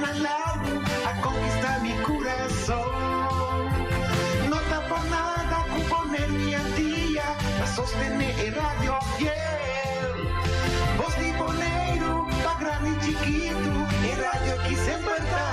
al lado a conquistar mi corazón. No tapa nada con poner mi día a sostener radio fiel. Voz de Bonaire, pa' grande y chiquito, el radio aquí siempre está.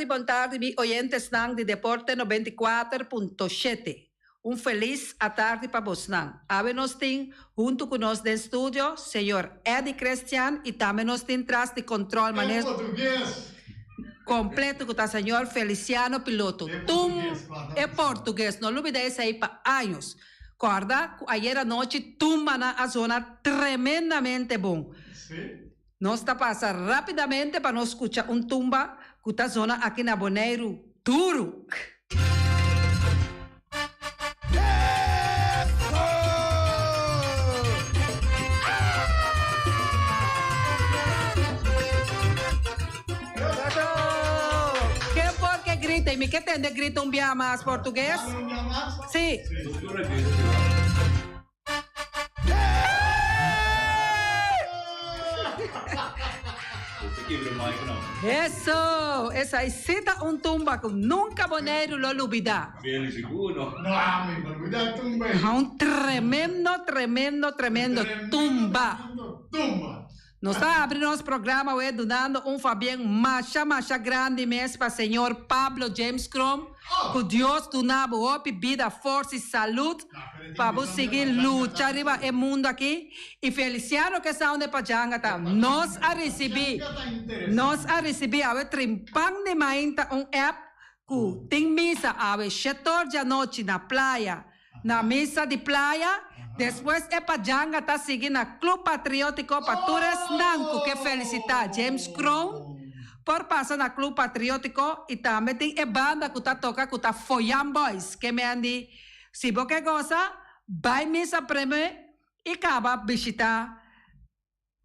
Boa tarde, mi oyentes de Deporte 94.7. Feliz a tarde para vos. Ave nos tem, junto com nós no estúdio, senhor Eddie Cristian, e também nos tem traz de controle maneiro completo com o senhor Feliciano Piloto. É português, não olvidei isso aí para anos. Corda, ayer à noite, tumba na zona tremendamente bom. Sim. Nós está passando rapidamente para nós escutar tumba com a zona aqui na Bonaire duro. Que por que grita? E me que tem de grita dia mais português? Sim. Eso, esa aí cita tumba que nunca Bonaire lo olvida. Bien seguro. No, amigo, olvida tumba. Tremendo tumba. Tumba. Nós está abrindo nosso programa hoje, dando Fabián macha grande mesmo para o senhor Pablo James Crom. Que Deus donava vida, força e saúde para você seguir luta arriba o mundo aqui. E Feliciano que está onde Pajanga tá. Nós a receber a trimpang de mainta app que tem missa a 7 horas da noite na praia, na missa de praia. Depois Pajanga tá seguindo a Clube Patriótico para Torres Nanco, que felicitar James Crom por passar na Clube Patriótico e também tem a banda que toca com a Foyan Boys, que me andi, se você gosta, vai missa primeiro e acaba visitar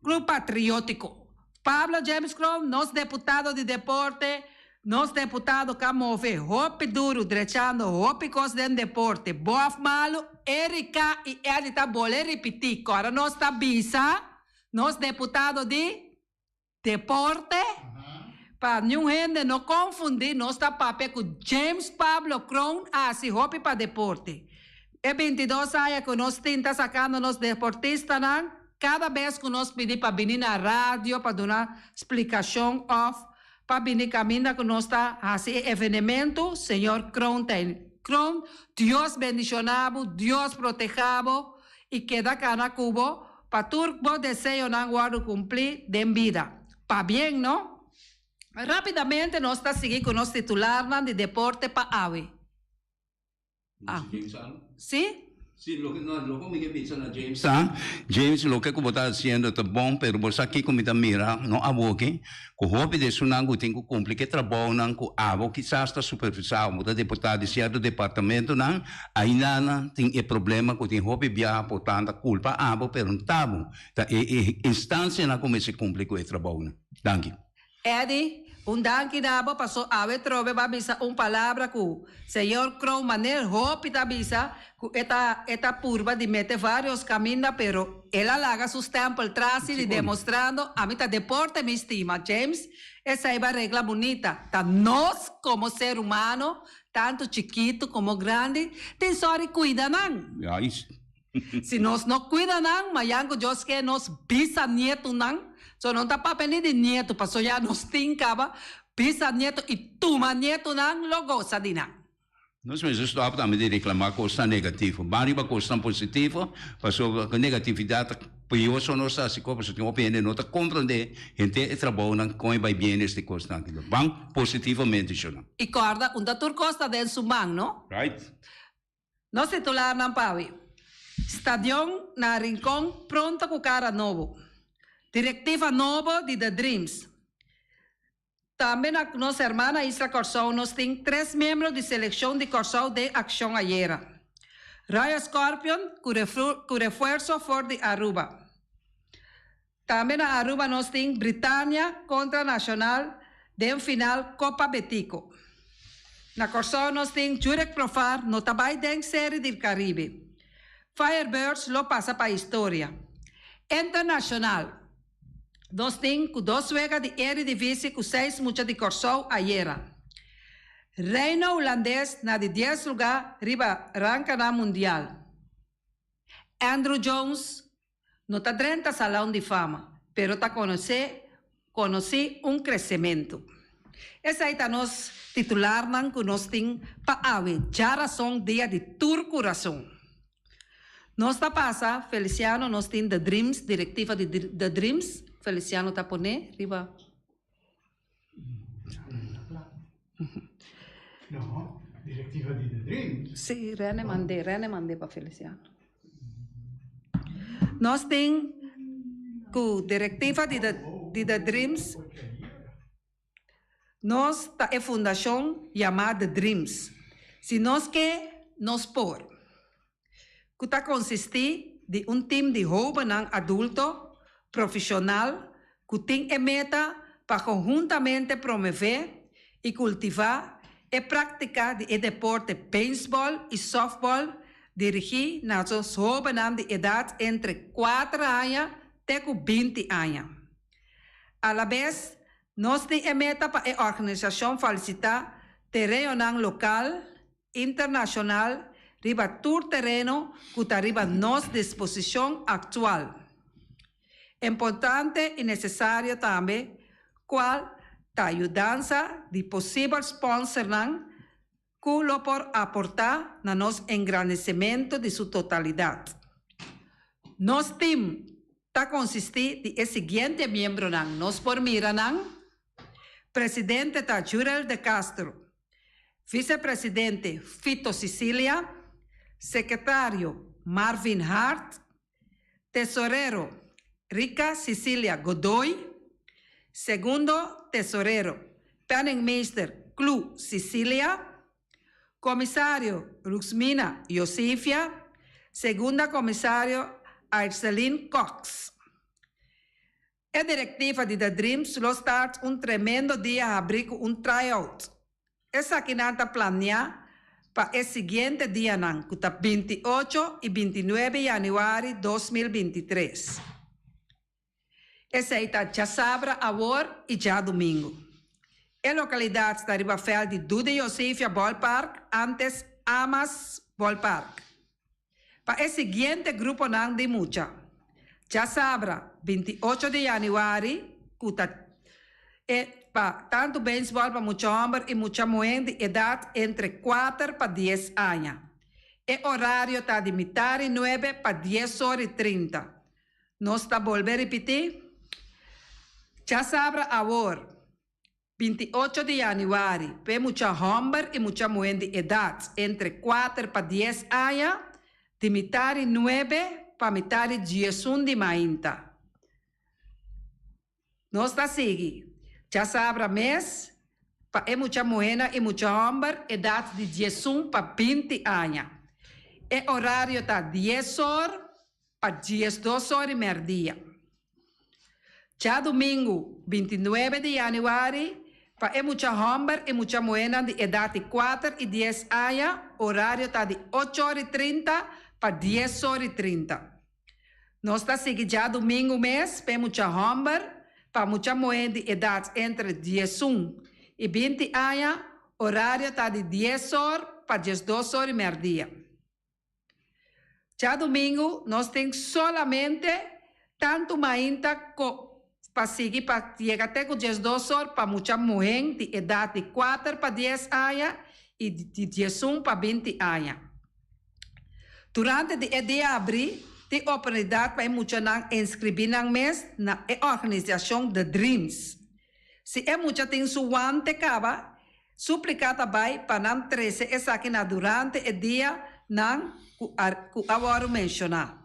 Clube Patriótico. Pablo James Crom, nosso deputado de deporte, nosso deputado que move hopi duro, drechando hopi coisa de deporte, boa malo, Erika e ele tá bolé repetir, agora nós tá bisa, nosso deputado de deporte, para nenhum gente não confundir, nós tá papel com James Pablo Crom, assim hopi para deporte. É 22 anos que nós tenta sacando nos deportistas, não? Cada vez que nós pedimos para vir na rádio, para dar explicação para vir caminhar que nós está assim evento, Senhor Crom tem. Crom, Deus bendicionado, Deus protegado e queda cá na Cuba para turbo desejo não guardo cumprir de vida. Para bem, não? Rapidamente nós está seguindo com o nosso titular de deporte para AVE. Sim? Sí, lo que me piensa James. James, lo que como está haciendo está bom, pero vos aqui como está mira, não aboque, que o hobby de sunango tem que cumprir que trabalho não que abo quizás está superficial, mas o deputado de certo departamento não, ainda não tem o problema que tem hobby viajar portanto culpa abo, pero não tá bom. Tá instância não como se cumpre com o trabalho. Thank you. Eddie, danke nabo passou a trove babisa palavra com senhor Crom maneira hopi tabisa esta curva de mete vários caminhos, pero ela larga sus tempos atrás e demonstrando a mim deporte me estima. James, essa é a regra bonita. Tá nós como ser humano, tanto chiquito como grande, tem só que cuidar não. Se nós não cuidar não, mayango Deus que nós bisnieto não. So não está papel de nieto, passou já nos tincava, bisnieto e tuma nieto não, logo sa di não. Nós mesmos estamos a reclamar coisa negativa. Várias coisas positivas, passou a negatividade Pues yo sono sa si ko so tingo pende no ta comprende gente e trabalho nan com vai bienes de costa aqui. Bang positivamente siya. E corda, un datur costa del sumang, no? Right? Nos titular ng Pawi. Stadion na Rincón pronto com cara novo. Directiva novo de The Dreams. Também a nossa irmã Isla Corsão, nós temos 3 membros de seleção de Corsão de Acción Ayer. Rayo Scorpion, com refuerzo for de Aruba. Também na Aruba nós temos Britânia contra Nacional de final Copa Betico. Na Corsão nós temos Jurek Profar, no trabalho da série do Caribe. Firebirds lo passa para a história. Internacional. Nós temos 2 juegas de Eredivisie com 6 muchas de Corsão ayer. Reino holandês na de 10 lugar riba ranca na mundial. Andrew Jones não está dentro do salão de fama, pero está conheci crescimento. Essa aí está nos titular que nós temos para ave, já razão dia de tur coração. Nós está passa, Feliciano, nós temos The Dreams, diretiva de The Dreams. Feliciano está pone, riba. No, direttiva di The Dreams. Sì, Rene mandé para Feliciano. Nós temos a diretiva de The Dreams. Nós tá a fundação chamada The Dreams. Se nós que nós por, que está consistir de time de jovem adulto profissional que tem a meta para conjuntamente promover e cultivar e praticar o deporte beisebol e softball dirigido aos jovens de idade entre 4 anos até 20 anos. A la vez, nós temos a meta para a organização facilitar terreno local, internacional, riba todo terreno que está riba nossa disposição atual. Importante e necessário também, qual a ajudança de possível sponsor que lo por aportar na nosso engrandecimento de sua totalidade. Nosso time está consistir de seguinte membro nós por mira presidente está Jurel de Castro, vice-presidente Fito Sicilia, secretário Marvin Hart, tesorero Rica Cecilia Godoy, segundo tesorero Penningmeister Club Sicilia, comisario Ruxmina Yosifia, segunda comisario Arcelin Cox. A diretiva de The Dreams lo start tremendo dia a abrir tryout. Essa aqui está planeada para o seguinte dia, que está 28 e 29 de janeiro de 2023. Essa aí está já sábado, agora e já domingo. A localidade está riba fel de Duda Yosifia Ballpark, antes Amas Ballpark. Para o seguinte grupo de mucha. Já sábado, 28 de janeiro, para tanto beisebol para muitos homens e muita mulher de idade entre 4 para 10 anos. O horário está de metade 9 para 10h30. Nós está volver a repetir. Já sábado agora, 28 de janeiro, para muitos homens e muita mulher de idade entre 4 para 10 anos, de metade 9 para metade 10 de mainta. Nós está seguindo. Já sábado mês, para muita mulher e muitos homens, idade de 10 para 20 anos. O horário está 10 horas para 12 e meio dia. Já domingo, 29 de janeiro, para muitos homens e muitas mulheres de idade de 4 e 10 anos, horário está de 8h30 para 10h30. Nós está seguindo já domingo mês, para muitos homens, para muitas mulheres de idade entre 11 e 20 anos, horário está de 10 horas para 12 e meio dia. Já domingo, nós temos solamente tanto mainta para seguir para chegar até com 12 horas para muitas mulheres de idade de 4 para 10 anos e de 11 para 20 anos. Durante o dia de abril, de oportunidade para muita não inscrever na mês na organização The Dreams. Se é muita tem suan te cava, suplicata vai para não 13 essa aqui na durante o dia não que agora mencionar.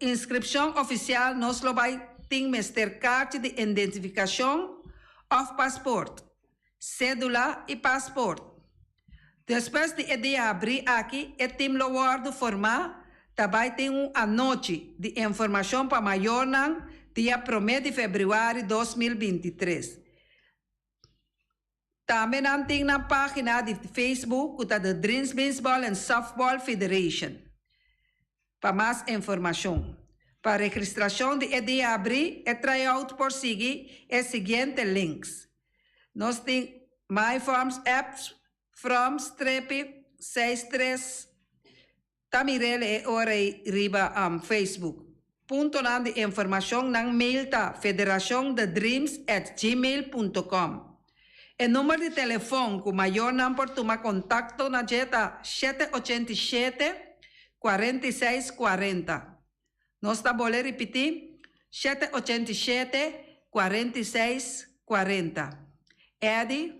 Inscrição oficial nós lo vai ter Mastercard de identificação of passport, cédula e passport. Depois de dia abrir aqui, o time lo guarda formar, também tem anote de informação para maior não dia 1 de fevereiro de 2023. Também tem na página de Facebook da The Dreams Baseball and Softball Federation. Para mais informação. Para registração de dia abrir e tryout por seguir os seguintes links. Nós temos My Forms Apps from Strepe 63 Tamirele e ora riba Facebook. Punto nan de informação nang mail ta federaciondedreams@gmail.com. O número de telefone com maior não por tomar contato na jeta 787 46 40. Nós está bolé repetir 787 46 40. Eddie,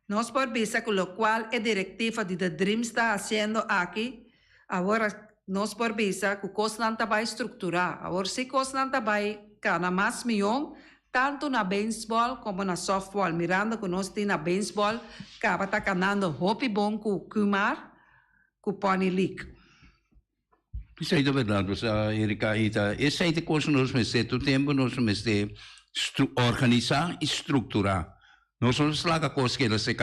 nós por visa com o qual a diretiva de The Dream está fazendo aqui, agora nós por visa que o custo não vai estruturar. Agora se o custo não vai cana mais milhão, tanto na baseball como na softball, mirando que nós temos na baseball, acaba tá canando hopi bom com o Kumar, com o Pony League. Isso é verdade, Erika. Esse é o que nós temos todo tempo, nós temos organizar e estruturar. Nós somos lá a coisa que se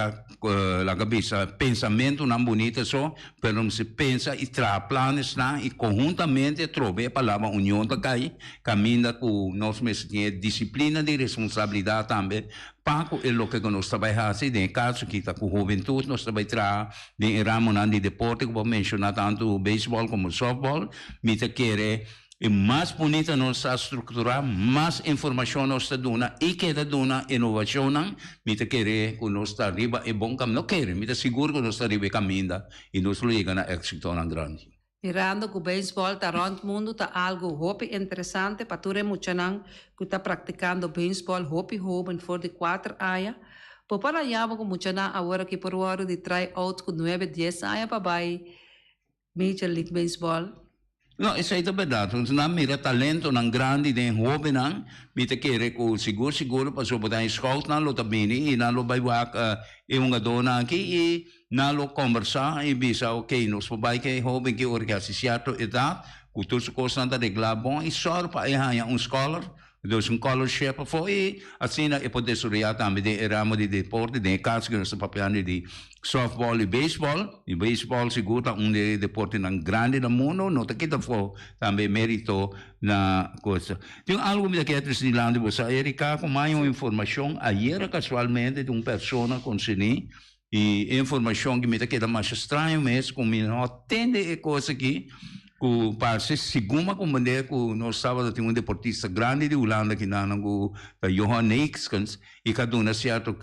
la cabeça pensamento não bonito só, pero não se pensa e traz planos lá e conjuntamente trove a palavra união da cai, caminha com nós mesmos disciplina de responsabilidade também. Paco é o que nós trabalhamos, em caso que está com juventude, nós trabalhamos em ramo de deporte, como mencionar tanto o beisebol como o softball, me te querer e mais bonita nós estruturar, mais informação nós dona e que dona inovação não, me te querer que nós está arriba e bom caminho, não querer, me te seguro que nós está arriba caminho e nós chega na êxito na grande. Mirando que o beisebol está rond mundo está algo hopi interessante para tu muito não que está praticando beisebol hopi hoben for de 4 anos. Para allá que muito não agora que por hora de tryout com 9, 10 anos para vai Major League Baseball. Não, isso é verdade. Nós mira talento ng grande den jovem nang mita querer ko siguro para sobrang scout na lo tabini e na lo baywak yung dona aqui e na lo conversar e bisa okay nos pabay kay jovem que organizato edad kutul sa costa na regla bom e só para ihanya scholar dos scholarship foi assim e poder surya também de ramo de deporte de caso que nós papiano de softball e baseball seguro de deporte ng grande no mundo no kita foi também mérito na coisa tem algo que eu quero dizer você Erika com mais informação ayer casualmente de uma pessoa com sini e informação que me queda mais estranho mesmo como não atende coisa aqui que parece seguma como maneira que nós sábado tem deportista grande de Holanda que não o Johan Neeskens e cada uma certa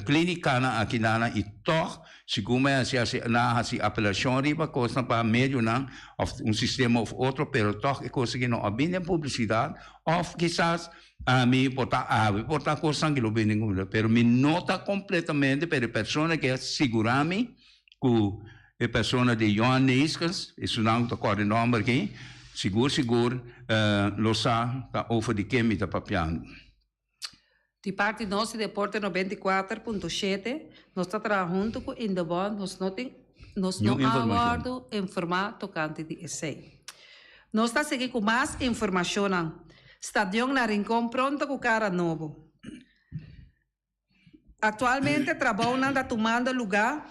clínica na aqui na e toch seguma se na se apelação riba coisa para meio não of sistema of outro pero toch é coisa que não abinda publicidade of quizás a mim portar coisa que lo bem pero me nota completamente para pessoa que segura-me que a pessoa de Johan Neeskens, isso não está com o nome aqui, seguro, lo sa, está over de quem me está papiando. De parte do nosso deporte 94.7, nós estamos trabalhando com Indobon, nós não aguardo informar tocante de essay. Nós estamos seguindo com mais informação. Estadio na Rincón pronto com cara novo. Atualmente, trabalho está tomando lugar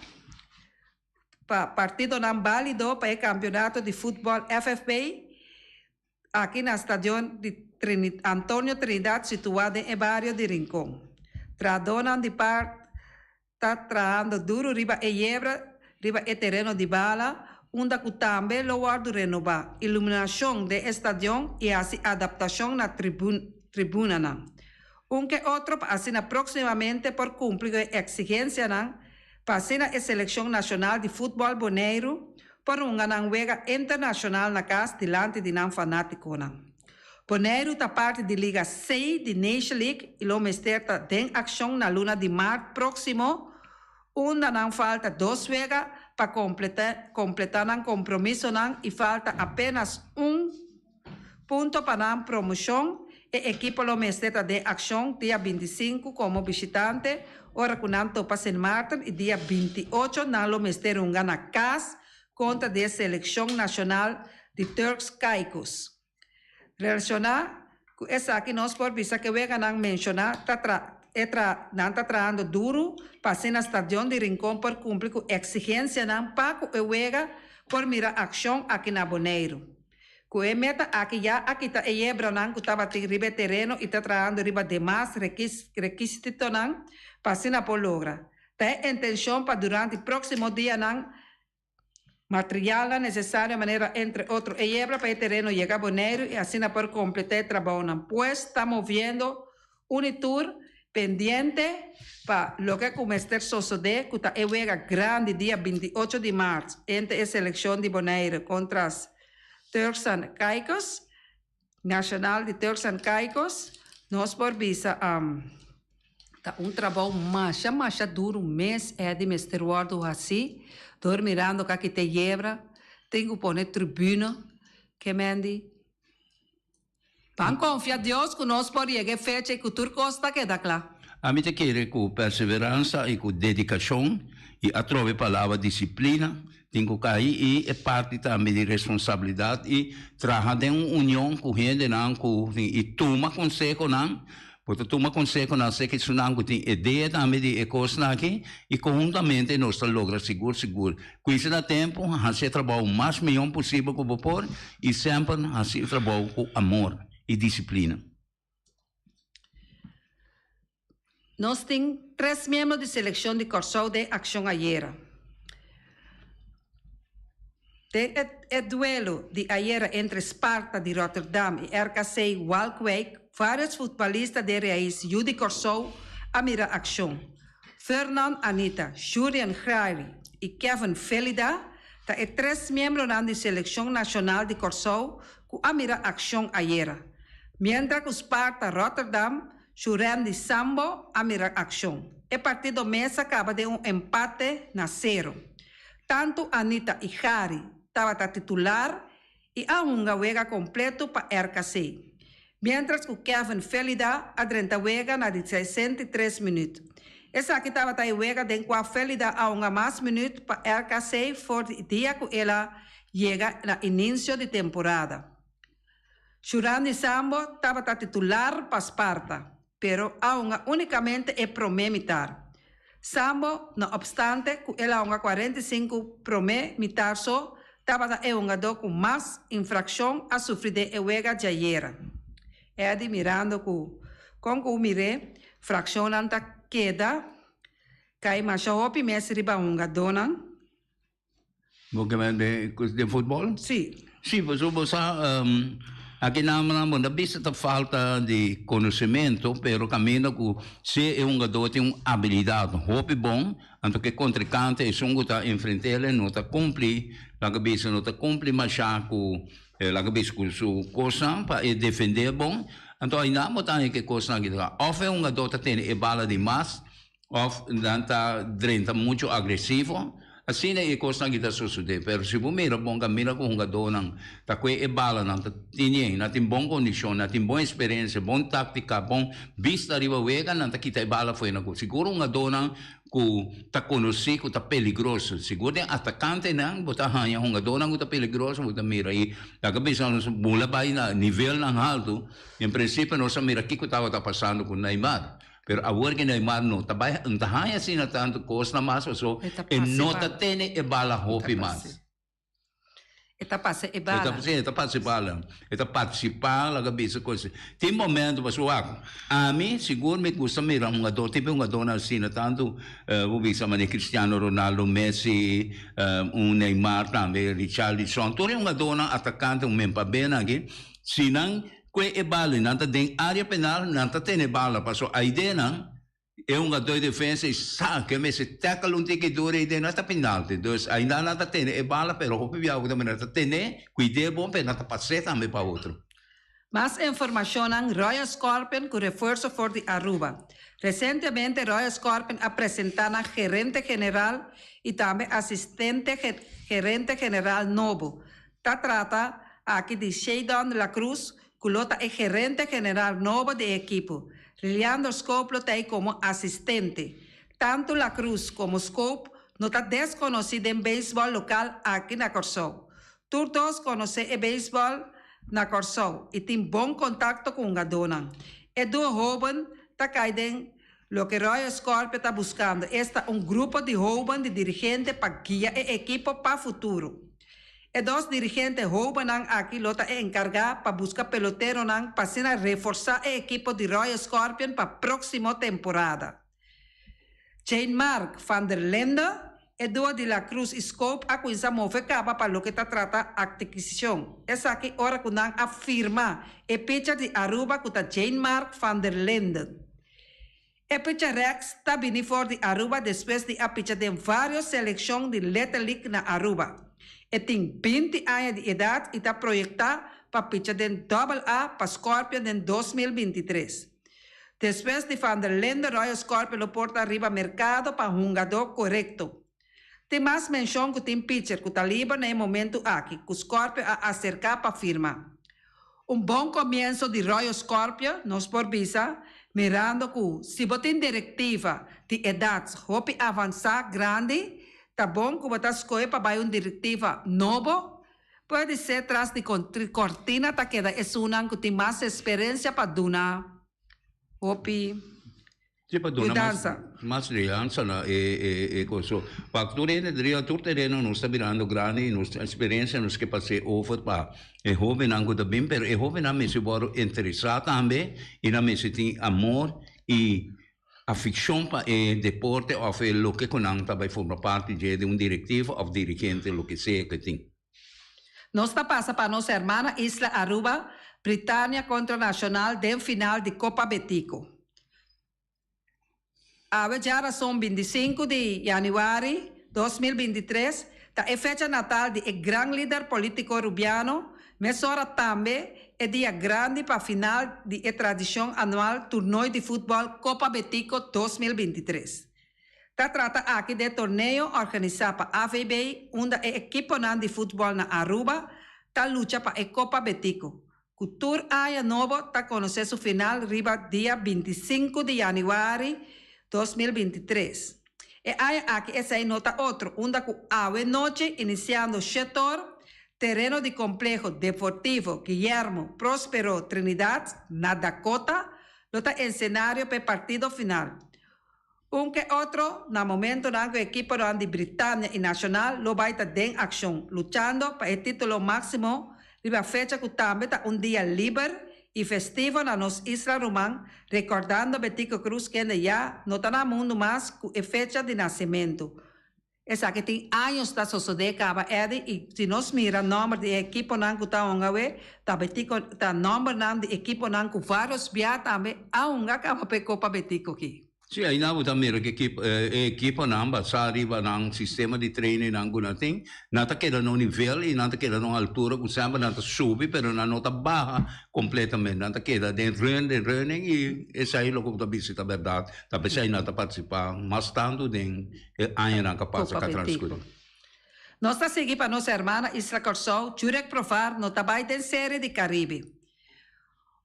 partido não válido para o campeonato de futebol FFB aqui na estadio de Antônio Trinidad situado em bairro de Rincón. Tradona de parte está trabalhando duro riba e yebra riba e terreno de bala onde também lo guardo renovar iluminação de estadio e assim adaptação na tribuna não. Que outro assim aproximadamente por cumprir a exigência não. Passei na Seleção Nacional de Futebol Boneiro, por un ganang wega internacional na cas dilante di nang fanático nang. Bonaire ta parte di Liga 6 di Nation League e lo mesterta den ação na luna de março próximo, onde não falta 2 wega para completar um compromisso e falta apenas ponto para a promoção. E equipo lo mesterta de ação dia 25 como visitante, ora com Nanto para St. Martin e dia 28 na lo mester na casa contra a seleção nacional de Turks Caicos. Relacionar com essa aqui nós por visa que vega não mencionar não está trabalhando duro para ser na estação de Rincón por cumprir com exigência não para que vega por mirar ação aqui na Bonaire. Com a meta aqui já aqui está a Ebra não que estava riba terreno e está trabalhando riba demais requisito não para ser na pologra. Tem intenção para durante o próximo dia não material necessário maneira entre outros a Ebra para o terreno chegar a Bonaire e assim por completar o trabalho não. Pues estamos vendo tour pendiente para lo que começar suceder que está a grande dia 28 de março entre a seleção de Bonaire contra as Turks and Caicos, Nacional de Turks and Caicos, nós por visa tá trabalho mais duro mês de Mr. Wardo assim, dormirando que aqui te lleva, tenho que pôr tribuna, que mendi. Pan confia Deus que nós por chegar fecha e que tudo costa que dá claro. A mim te quer com perseverança e com dedicação e a trove palavra disciplina. Tenho que aí e parte também de responsabilidade e trabalhar em uma união com gente não e toma conselho não porque toma conselho não sei que isso não tem ideia também de coisas aqui e conjuntamente nós logra seguro com isso dá tempo fazer trabalho o mais melhor possível com o povo e sempre fazer trabalho com amor e disciplina. Nós temos 3 membros de seleção de Corsou de Ação Ayer. O duelo de ayer entre Sparta de Rotterdam e RKC Waalwijk, vários futebolistas de raiz Judy Corsou a mirar ação. Fernand Anita, Julian Grairi e Kevin Felida, tá 3 membros da seleção nacional de Corsou que a mirar ação ayer. Mientras que Sparta Rotterdam, Juran de Sambo a mirar ação. O partido mesa acaba de empate na 0. Tanto Anita e Harry estava titular e a wega completo para RKC. Mientras que Kevin Felida a wega na 63 minutos. Essa aqui estava a wega de qua Felida a mais minutos para RKC for o dia que ela chega no início de temporada. Jurani Sambo estava titular para Sparta, pero unicamente é promé mitar. Sambo, no obstante, que ela 45 promé mitar só, estava um jogador com mais infração a sofrer de wega de ayer. É admirando que, com o mire, fração não queda, cai mais hopi mês riba jogador não. De futebol? Sim. Sim, você aqui não vista a falta de conhecimento, pero caminho que se é jogador tem uma habilidade, hopi bom, então que contrincante é um que enfrentar ele não está cumprir, lá que bisa não está cumprir mas já com lá que bisa com sua coisa para defender bom, então ainda não tem que coisa aqui lá, ou é um jogador que tem bala demais, ou não está drenta muito agressivo. Assim é coisa que está sucedendo, pero se você mira bom caminho com jogador não, tá com bala não, não tem boa condição, não tem boa experiência, boa tática, bom vista riba wega não tá kita bala foi na seguro jogador não que tá conhecido, que tá perigoso, seguro tem atacante não, bota hanya jogador não que tá perigoso, bota mira aí, a cabeça não bola vai na nível não alto, em princípio nós mira aqui que estava passando com Neymar. Pero agora que Neymar não está bem assim na tanto coisa mais so e não está tendo e bala hopi mais. Está participar lá cabeça coisa. Tem momento pessoal. A mim seguro me gusta mirar um jogador tipo um jogador assim na tanto o bisa mane Cristiano Ronaldo, Messi, Neymar também, Richarlison. Todo um jogador atacante mempa bem aqui. Senão que bala nanta den área penal nanta tene bala paso a ideia não é dois defesa e sabe que se tackle um tique duro e de nata penalti. Dus ainda nata tem é bala, pero hope via também nata tem, cuide bom para nata passar também para outro. Mais informação em Royal Scorpion com reforço for de Aruba. Recentemente, Royal Scorpion apresentou a gerente geral e também assistente gerente geral novo. Trata aqui de Sheldon de la Cruz, que é gerente geral novo de equipo. Leandro Scope lo tem como assistente. Tanto la Cruz como Scope não está desconhecido em beisebol local aqui na Corsou. Todos conhecem o beisebol na Corsou e tem bom contato com a dona. E do jovem está caindo o que Royal Scorpion está buscando. Este é grupo de jovens de dirigentes para guiar o equipo para o futuro. E dos dirigentes jovens aqui lo está encargado para buscar pelotero para reforçar o equipo de Royal Scorpion para a próxima temporada. Jean-Marc van der Lende Eduardo de la Cruz Scope a coisa move capa para o que está trata aquisição. Essa aqui hora que não afirma e pitcher de Aruba que está Jean-Marc van der Lende. E pitcher Rex está vindo for de Aruba depois de a pitcher de várias seleções de Little League na Aruba. E tem 20 anos de idade e está projetado para pitcher de AA para Scorpion em 2023. Depois de Van der Lende, Royal Scorpion lo porta arriba mercado para um jogador correto. Tem mais menção que tem pitcher que está livre no momento aqui, que o Scorpion a acercar para a firma. Bom começo de Royal Scorpion, nos por visa, mirando que se você tem diretiva de idade, hope avançar grande, tá bom que você escolhe para uma diretiva nova, pode ser atrás de cortina, tá queda é uma que tem mais experiência para donar, hope. Sì, per dare más rilanza e cosa. Per tutti non sta mirando grandi esperienza, non sta passando over per e jovem anche da bem, però e jovem a me si vuole interessare também e a me si tem amor e affezione per il deporte o per lo che con anta vai forma parte di un direttivo o dirigente lo che sia che tem. Nossa passa para nossa irmã Isla Aruba, Britânia contra Nacional del final de Copa Betico. A já são 25 de janeiro de 2023, da fecha natal de grande líder político rubiano, mas ora também é dia grande para a final de tradição anual torneio de futebol Copa Betico 2023. Se trata aqui de torneio organizado para a AVB, onde a equipe de futebol na Aruba está luta para a Copa Betico. O tour aia novo está conhecendo o final riba dia 25 de janeiro 2023. E aí aqui essa aí nota outro, onde com a noite iniciando o setor terreno de complexo deportivo Guillermo Próspero Trinidad na Dakota, nota em cenário para partido final. Que outro, no momento na equipe de Britânia e Nacional, lo vai estar em ação, lutando para o título máximo, e a fecha que também está dia livre e festivo na nossa Isla Román, recordando Betico Cruz que já não está no mundo mais com a fecha de nascimento. Essa que tem anos da sociedade acaba e se nós mira o número de equipe não que está onde tá Betico tá número não de equipe não com vários viagens também a acaba para Copa Betico aqui. Sì, aí não também que equipa não basta arriba num sistema de treino não guna tem, nada queda no nível e nada queda na altura que sempre nada sube, pero na nota baixa completamente, nada queda de running e essa aí logo da visita verdade, talvez aí nada participar, mas tanto de aí não capaz de transcorrer. Nós está seguindo para nossa irmã Isla Corsou, Jurek Profar, no trabalho de série de Caribe.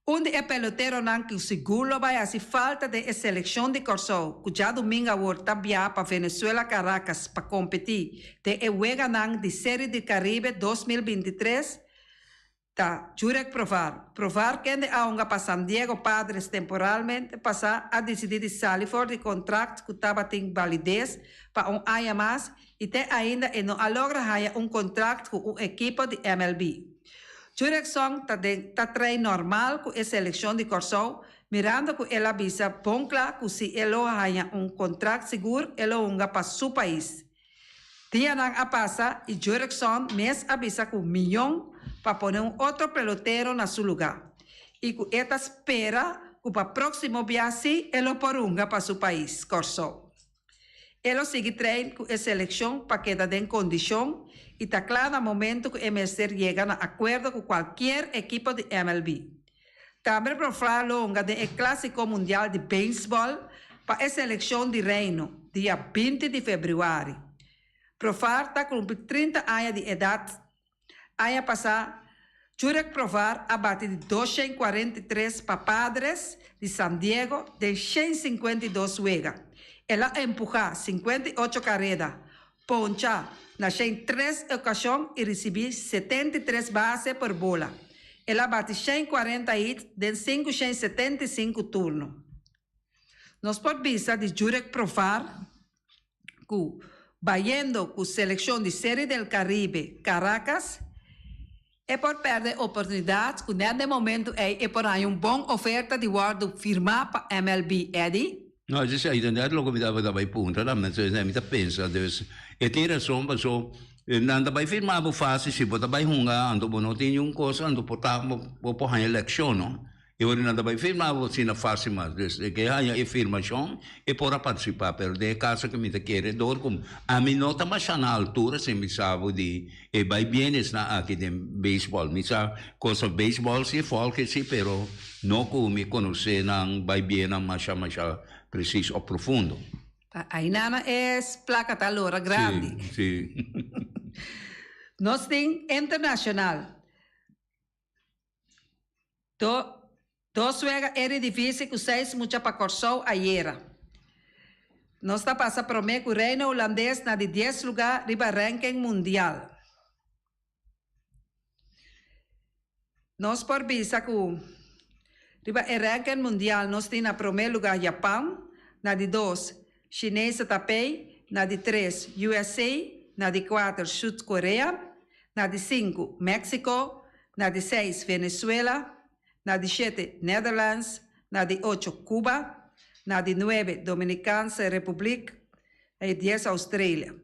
Onde é pelotero não que o seguro vai fazer falta de seleção de Corsou, que já domingo agora está para Venezuela Caracas para competir de Uega não de série de Caribe 2023, tá Jurek provar que a unga para San Diego Padres temporalmente passar a decidir de sair fora de contrato que estava tem validez para ano mais e tem ainda e não logra contrato com a equipe de MLB. Jurek Song está treino normal com a seleção de Corsou, mirando que ela avisa bom claro que se ela tenha contrato seguro, ela unga para seu país. Dia não a passa e Jurek Song mês avisa que milhão para pôr outro pelotero na seu lugar. E que ela espera para próximo viaje, ele porunga para su país, Corsou. Ele sigue trein com a seleção para quedar em condição e está claro no momento que o MSR chega a acordo com qualquer equipe de MLB. Também para falar longa do Clássico Mundial de Beisebol para a seleção de Reino, dia 20 de fevereiro. Profar está com 30 anos de idade. Ano passado, Jurek Profar abate de 243 para Padres de San Diego de 152 juega. Ela empuja 58 carreras, poncha na 3 ocasiões e recebe 73 bases por bola. Ela bate 140 hits de 575 turnos. Nós podemos ver de Jurek Profar que vayendo com a seleção de Série del Caribe, Caracas, é por perder oportunidades que nesse momento é por aí uma boa oferta de guarda firmar para MLB, Eddie. No, just aí, então, logo me dava daí punta, lá, mas me tá pensa, Deus, e tem razão, mas o nanda vai firmar bu fácil, se bota vai hunga, ando não tem coisa, ando portar, por a eleição, não? E ora nanda vai firmar, você na fácil, mas que há a afirmação e para participar, pero de caso que me te quer dor como a mim não tá mais na altura, se me sabe de e vai bem na aqui de beisebol, me sabe coisa beisebol se folk se, pero não como me conhecer não vai bem na mais preciso ou profundo. Aí nana é placa talora grande. Sim. Nós tem internacional. Dos juega era difícil que seis mucha para Corsou ayer. Nós está passando por mim que o reino holandês na de 10 lugar riba ranking mundial. Nós por visa que riba ranking mundial nós tem na primeiro lugar Japão, na de 2 chinesa Taipei, na de 3 USA, na de 4 Sul Coreia, na de 5 México, na de 6 Venezuela, na de 7 Netherlands, na de 8 Cuba, na de 9 Dominicana República e 10 Austrália.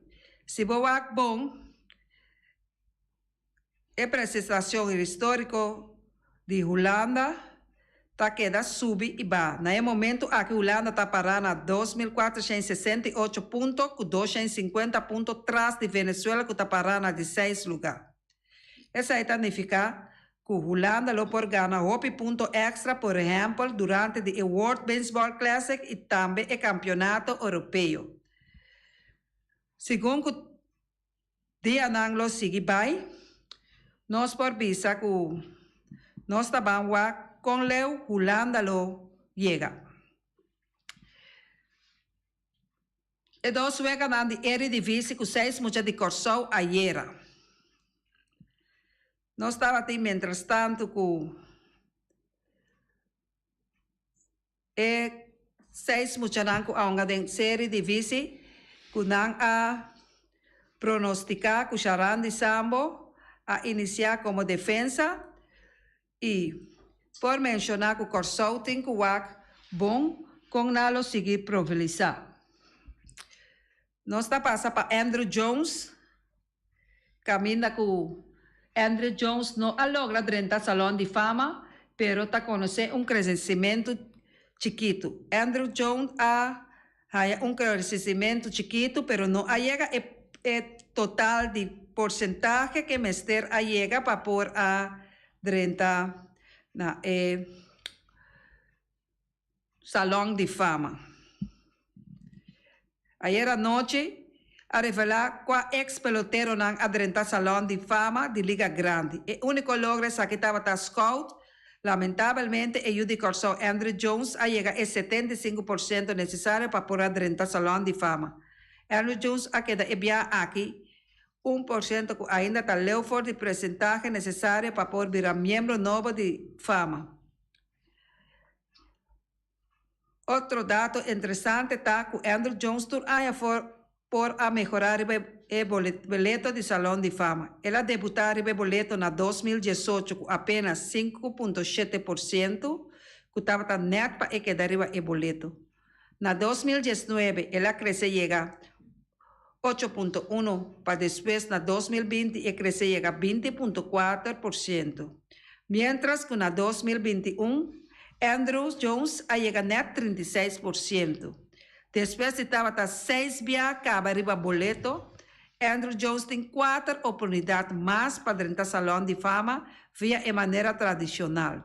Se boak bom, a apresentação histórica de Holanda está queda sube e vai. No momento aqui Holanda está parando a 2.468 pontos, com 250 pontos atrás de Venezuela, que está parando a 16 lugar. Essa aí significa que Holanda lo por ganhar 8 pontos extra, por exemplo, durante o World Baseball Classic e também o Campeonato Europeu. Segundo o dia não sigue bem, nós por visa que nós estamos com Leo Holanda lo chega. E dos juega na Eredivisie com 6 mucha de Corsou ayer. Nós estava aí, mientras tanto, com 6 mucha nanco a uma série de visi, que não a pronosticar que Charan de Sambo a iniciar como defesa e por mencionar que o Corsou tem que ser bom com nalo seguir provilizar. Nós está passando para Andrew Jones, caminha com Andrew Jones não logra 30 Salão de Fama, pero está conhecendo crescimento chiquito. Andrew Jones ha crescimento chiquito, pero não chega total de porcentaje que Mester llega para por a 30 na Salão de Fama. Ayer a noche a revelar qual ex-pelotero não adrenta Salão de Fama de Liga Grande. O único logro é que estava a scout. Lamentavelmente, o de Corsou Andrew Jones chega a 75% necessário para poder adrenta Salão de Fama. Andrew Jones queda aqui 1% que ainda está lejos de porcentagem necessário para poder virar membro novo de Fama. Outro dado interessante está que Andrew Jones por a melhorar o boleto de Salão de Fama. Ela debutou o boleto na 2018 com apenas 5,7%, que estava net para quedar o boleto. Na 2019, ela cresceu e chega 8,1%, para depois na 2020 e cresceu e chega 20,4%. Mientras que na 2021, Andrew Jones a llega net 36%. Depois estava a 6 via acaba arriba boleto. Andrew Jones tem 4 oportunidades mais para entrar no Salão de Fama via de maneira tradicional.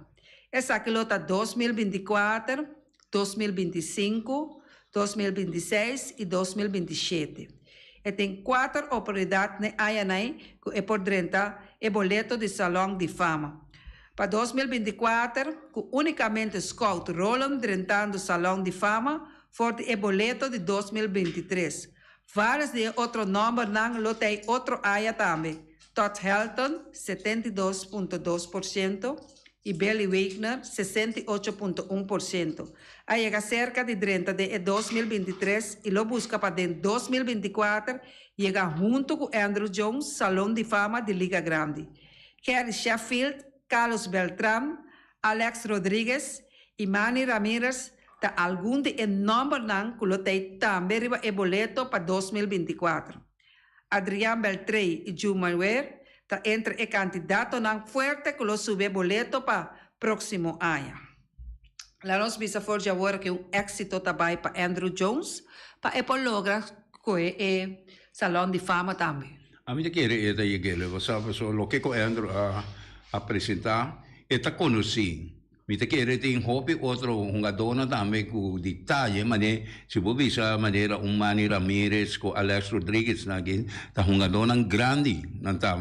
Essa aqui está 2024, 2025, 2026 e 2027. E tem 4 oportunidades na ANI que é por dentro e boleto de Salão de Fama. Para 2024, que unicamente Scout Roland entrando no Salão de Fama, for o boleto de 2023. Vários de outros nomes não lotei outro área também. Todd Helton, 72,2%, e Billy Wagner, 68,1%. Aí chega cerca de 30 de 2023 e lo busca para dentro de 2024, chega junto com Andrew Jones, Salão de Fama de Liga Grande. Kerry Sheffield, Carlos Beltrán, Alex Rodrigues e Manny Ramirez, tá algum de nome não que lotei também riba e boleto para 2024. Adrián Beltré e Joe Manuel tá entre o candidato não forte que lo sube boleto para próximo ano. La nos bisa forja agora que éxito também para Andrew Jones, para ele logra que Salão de Fama também. A mim quer é daí que ele sabe só o que o Andrew a apresentar é tá conhecido. Me te quer tem hobby outro jogador também com detalhe, mas se você bisa maneira Manny Ramirez com Alex Rodrigues naquele tá jogador grande, não tá,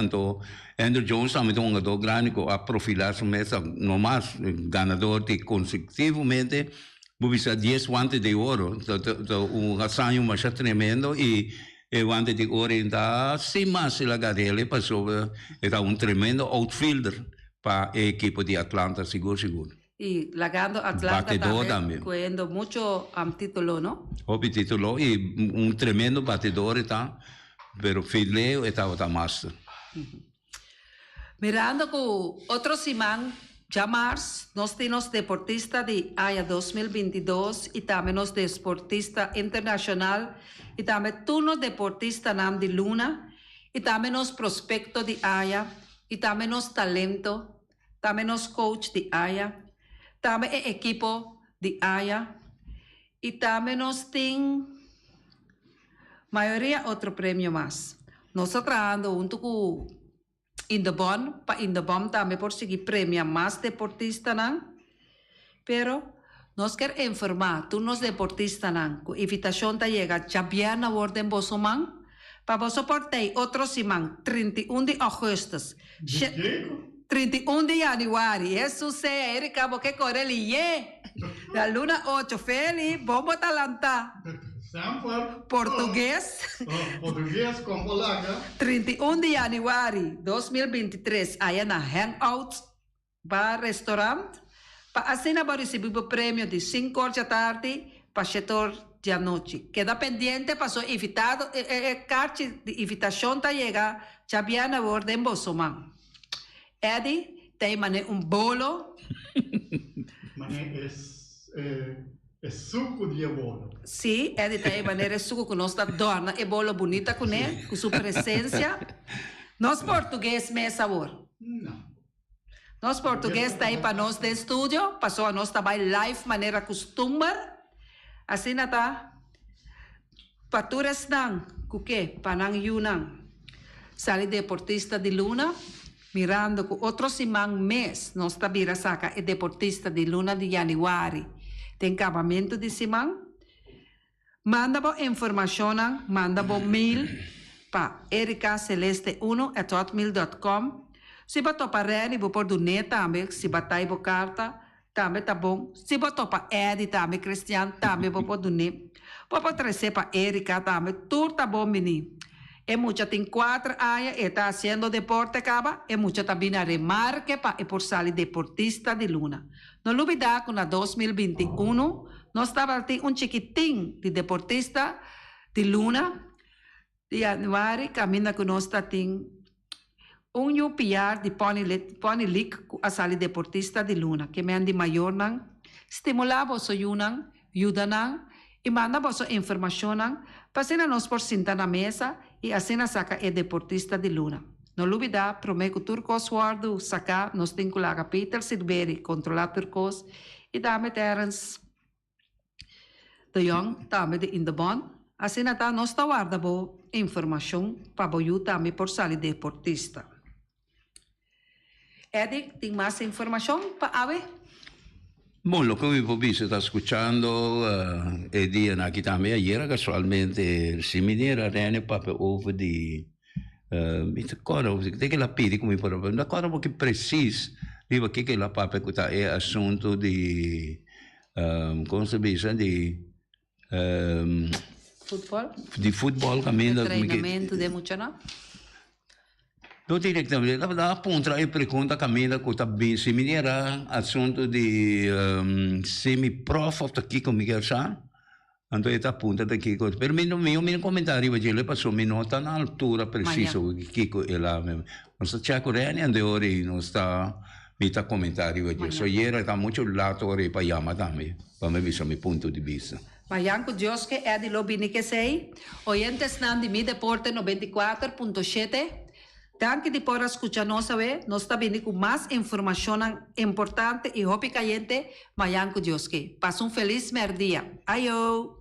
então Andrew Jones também é jogador grande com a profilar mesa no mais ganador de consecutivamente, você 10 guantes de ouro, um assanho mais tremendo e o guante de ouro ainda sem mais la garele passou era tremendo outfielder para a equipe de Atlanta, seguro. Y lagando Atlanta también, cogiendo mucho título, ¿no? Obvio título y un tremendo batedor está, pero Fidleo estaba más. Mirando con otro simán, ya más, nos tenemos deportista de AYA 2022 y también nos deportista internacional y también turnos deportista nam de Luna y también nos prospecto de AYA y también nos talento, también nos coach de AYA, también el equipo de AYA y también nos tiene mayoría otro premio más. Nosotros trabajando junto con Indobon, para Indobon también por seguir premio más deportistas, ¿no? Pero nos quer informar, tú nos deportistas, ¿no? Con invitación te llega ya bien a orden bosoman, para vos soportar otro simán, 31 de agosto, 31 de januario, eso se Erika, porque corre el IE, la luna 8, feliz, bombo talanta. Português. Português com polaca. 31 de januário 2023, aí na Hangout Bar Restaurant, para assinar para receber o prêmio de 5 horas da tarde para 7 horas da noite. Queda pendente, passou invitado, carta de invitação tá chegar, já bem na ordem Bossoman. Eddie, tem bolo. É suco de bolo. Sim, Eddie tem maneira suco que nós adorna e bolo bonita com ele, com sua presença. Nós português me sabor. Não. Nós português tá aí para nós de estúdio, passou a nós trabalho live maneira costuma. Assim tá. Paturas nang, kuke, panang yunang. Sali deportista de Luna, mirando com outro simang mês, nós tabira saca e deportista de Luna de januário. Tem acabamento de simang. Manda bo informação, manda bo mail para ericaceleste1@hotmail.com. Se você topa Reni, vou pôr do net também, se batai bo carta, também tá bom. Se você topa Edi também, Cristiano, também vou pôr do net. Vou pôr trazer para Erika também, tudo tá bom, menino. E muita tem 4 anos e está fazendo deporte, acaba, e muita também na remarque para por sair deportista de Luna. Não olvidar que na 2021, nós estávamos chiquitinho de deportista de Luna, de januário, caminha que nós temos UPR de Pony League, a sair deportista de Luna, que me ande maior, estimulava o seu ajuda, e manda a sua informação, para nós por sentar na mesa, e assim saca é deportista de Luna. No lubida, promego turcos wardu, saka, nos tinculaga Peter Silveri, controla turcos, e dame terens de Jong, dame de Indebon. Assim nata, nos ta guarda bo informação para boiu também por sali deportista. Edik, tem mais informação para ave? Bon, lo que mi visto sta ascoltando e di anche también ayer casualmente si mi era rene proprio over di mi ricordo che la pidi come proprio una cosa un po' precis dico che la papa è assunto di come si dice di football cammino treinamento de mucho no? Non direttamente, appunto, la pregunta cammina con tabin, se mi era assunto di semi-prof of chi come che sa, andò e appunto da chi per me non mi commentario perché le passo mi nota un'altura precisa chi è la non sta c'è corrente andò ora non sta mi sta commentario perché so ieri da molto lato ora pa yama también, per me mi punto di vista. Mayanko Joske è di Lobini che sei, oyentes nan di Mi Deporte 94.7. Danke di por escucharnos saber, nos está viendo con más información importante y hopi caliente, Mayanko Joske. Pasa un feliz día. Ayo.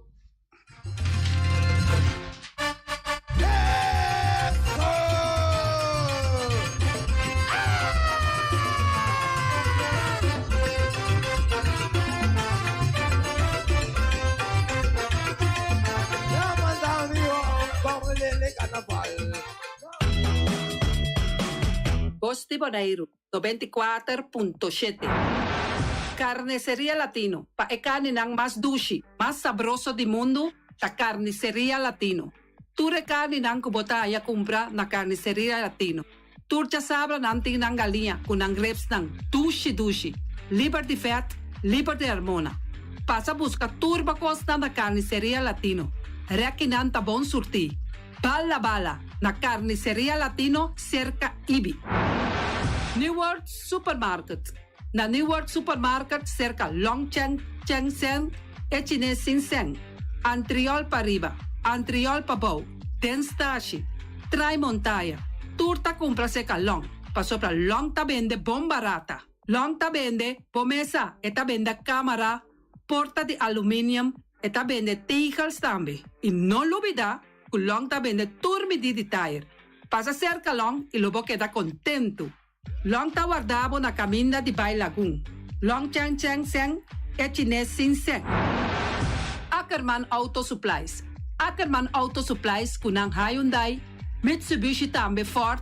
Bosti Bonaire 94.7. Carnicería Latino. Pa e carne nang mas dushi, mas sabroso di mundo, ta Carnicería Latino. Ture carne nang kubotaya kumpra na Carnicería Latino. Turcha sabra nanting nang galinha, kunang grapes nang dushi. Liberty Fat, Liberty Hormona. Pasa busca turba costa na Carnicería Latino. Requinan ta bon surti. Bala, na Carnicería Latino cerca Ibi. New World Supermarket. Na New World Supermarket cerca Longcheng, Chengsen e Chines Sinseng. Antriol pa riba, Antriol pa bow, Denstashi, Trai Montaia. Turta compra seca Long, pa sopra Long ta vende bon barata. Long ta vende pomesa e ta vende camera, porta di aluminium e ta vende tegels tambe. E non lubida, con Long ta vende turmi di tire. Pasa cerca Long e lobo queda contento. Long ta guardavo na caminda di Bai Lagoon. Long Cheng Cheng Seng e Chines Sin Seng. Ackerman Auto Supplies. Ackerman Auto Supplies kunang Hyundai, Mitsubishi tambe Ford.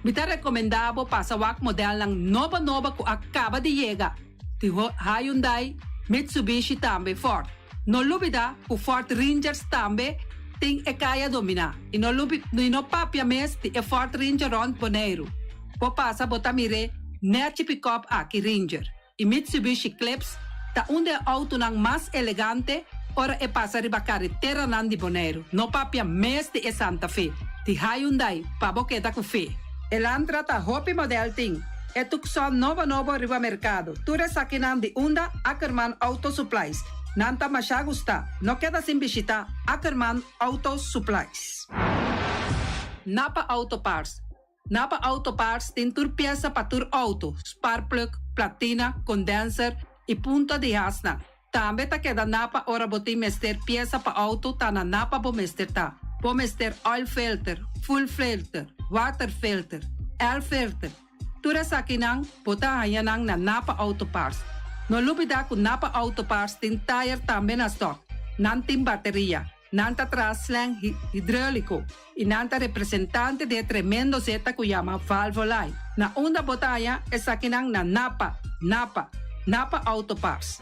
Mita recomendavo pasawak model ng nova ko acaba de llegar. Ti Hyundai, Mitsubishi tambe Ford. No lubida ku Ford Rangers tambe ting e kaya domina. Ino papia mes ti e Ford Ranger on Bonaire. Po pasa botamire net pick-up aki Ranger. I Mitsubishi Clips ta unde auto nang mas elegante ora e pasa riba carretera nan di Bonaire. No papia mes ti e Santa Fe. Ti Hyundai pa boqueta ku fe. Elantra ta hopi model ting. E tukson novo riba mercado. Ture sakinan di unda Ackerman Auto Supplies. Nanta masya gusta. No queda sin visita Ackerman Auto Supplies. Napa Auto Parts. Napa Auto Parts tin tur pieza pa tur auto, spark plug, platina, condenser e punta de hasna. Tambe ta queda Napa ora boti mester pieza pa auto ta na Napa bo mester ta. Bo mester oil filter, full filter, water filter, air filter. Tura sakinang bota hayanang na Napa Auto Parts. No lubida ku Napa Auto Parts tin tire tambe na stock. Nantin bateria. Nanta traslang hidráulico y nanta representante de tremendo Z que llama Valvoline. Na una botella es sakinang na Napa Auto Parts.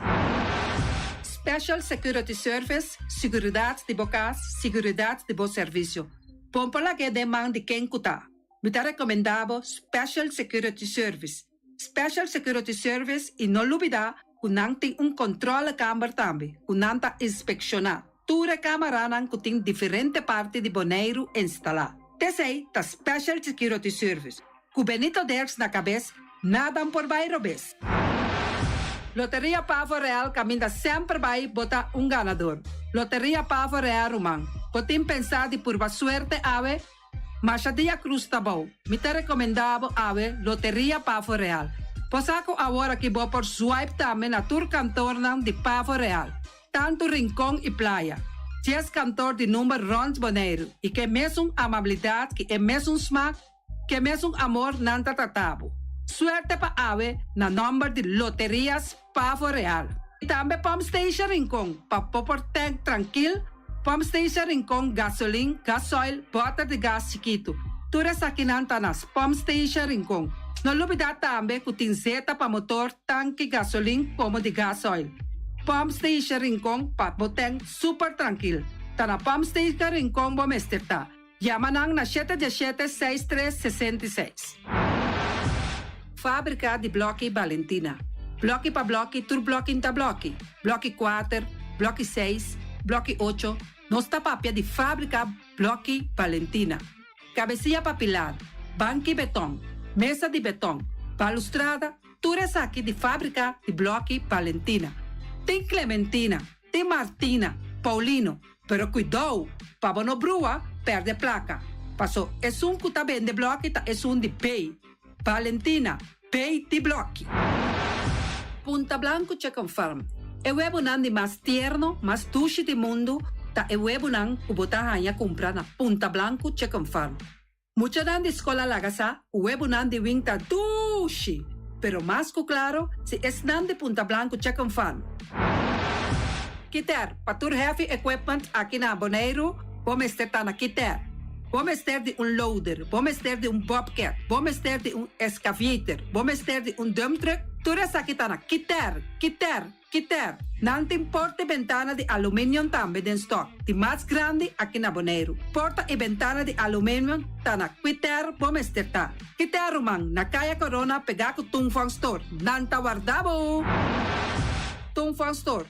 Special Security Service, seguridad de bocas, seguridad de bo servicio. Pompola que demanda de quem cuta. Me ta recomendado Special Security Service. Special Security Service y no lubida kunang ting un control camera tambe, kunanta inspeccionar. Ture cameranan kuting diferente parte di Bonaire instalar. Tesei ta Special Security Service. Ku Benito Derks na cabeça, nadam por bairro bes. Loteria Pavo Real caminda sempre vai botar um ganador. Loteria Pavo Real Rumang. Potim pensar de por suerte ave, Machadia Cruz Tabau. Me te recomendavo ave Loteria Pavo Real. Posaco agora que vou por swipe também na tour cantor de Pavo Real. Tanto Rincón e Playa. 10 cantor de número Rons Boneiro. E que mesmo amabilidade, que é mesmo smaak, que mesmo amor nanta tatabo. Suerte pa ave na number de Loterias Pavo Real. E também Pump Station Rincón, pa popor tank tranquil. Pump Station Rincón, gasolina, gasoil, butter de gas chiquito. Tura sa kinanta nas Pump Station Rincón. No olvidar também que tem zeta pa motor, tanque gasolina como de gasoil. Pump Station Rincón, pa boteng super tranquil. Ta na Pump Station Rincón bom esterta. Yamanang na 717-6366. Fábrica de Bloque Valentina. Bloque pa bloque, tur bloque inta bloque. Bloque 4, bloque 6, bloque 8. Nossa papia de fábrica Bloque Valentina. Cabecilla papilado, banco e betão, mesa de betão, balustrada, tudo isso aqui de fábrica de Bloque Valentina. Tem Clementina, tem Martina, Paulino, pero cuidado, para não brua, perde placa. Passou, é que tá bem de bloque, é de pay. Valentina, pay de bloque. Punta Blanco Chicken Farm. É o web de mais tierno, mais duche do mundo, ta e web nang kubotahanya compra na Punta Blanco Chicken Farm. Mucha nan de escola lagasa, web nan de winta dushi, pero más que claro, si es nan de Punta Blanco Chicken Farm. Kiter, patur heavy equipment aqui na Boneiro, vamos ter na Kiter. Vamos ter de loader, vamos ter de bobcat, vamos ter de excavator, vamos ter de dump truck, tudo isso aqui tá na Kiter. Não tem porta e ventana de alumínio também em stock. De mais grande aqui na Boneiro. Porta e ventana de alumínio tá na Kiter, vamos ter tá. Kiter, man, na Caia Corona, pegar com Tungfang Store. Nanta guardabo. Tungfang Store,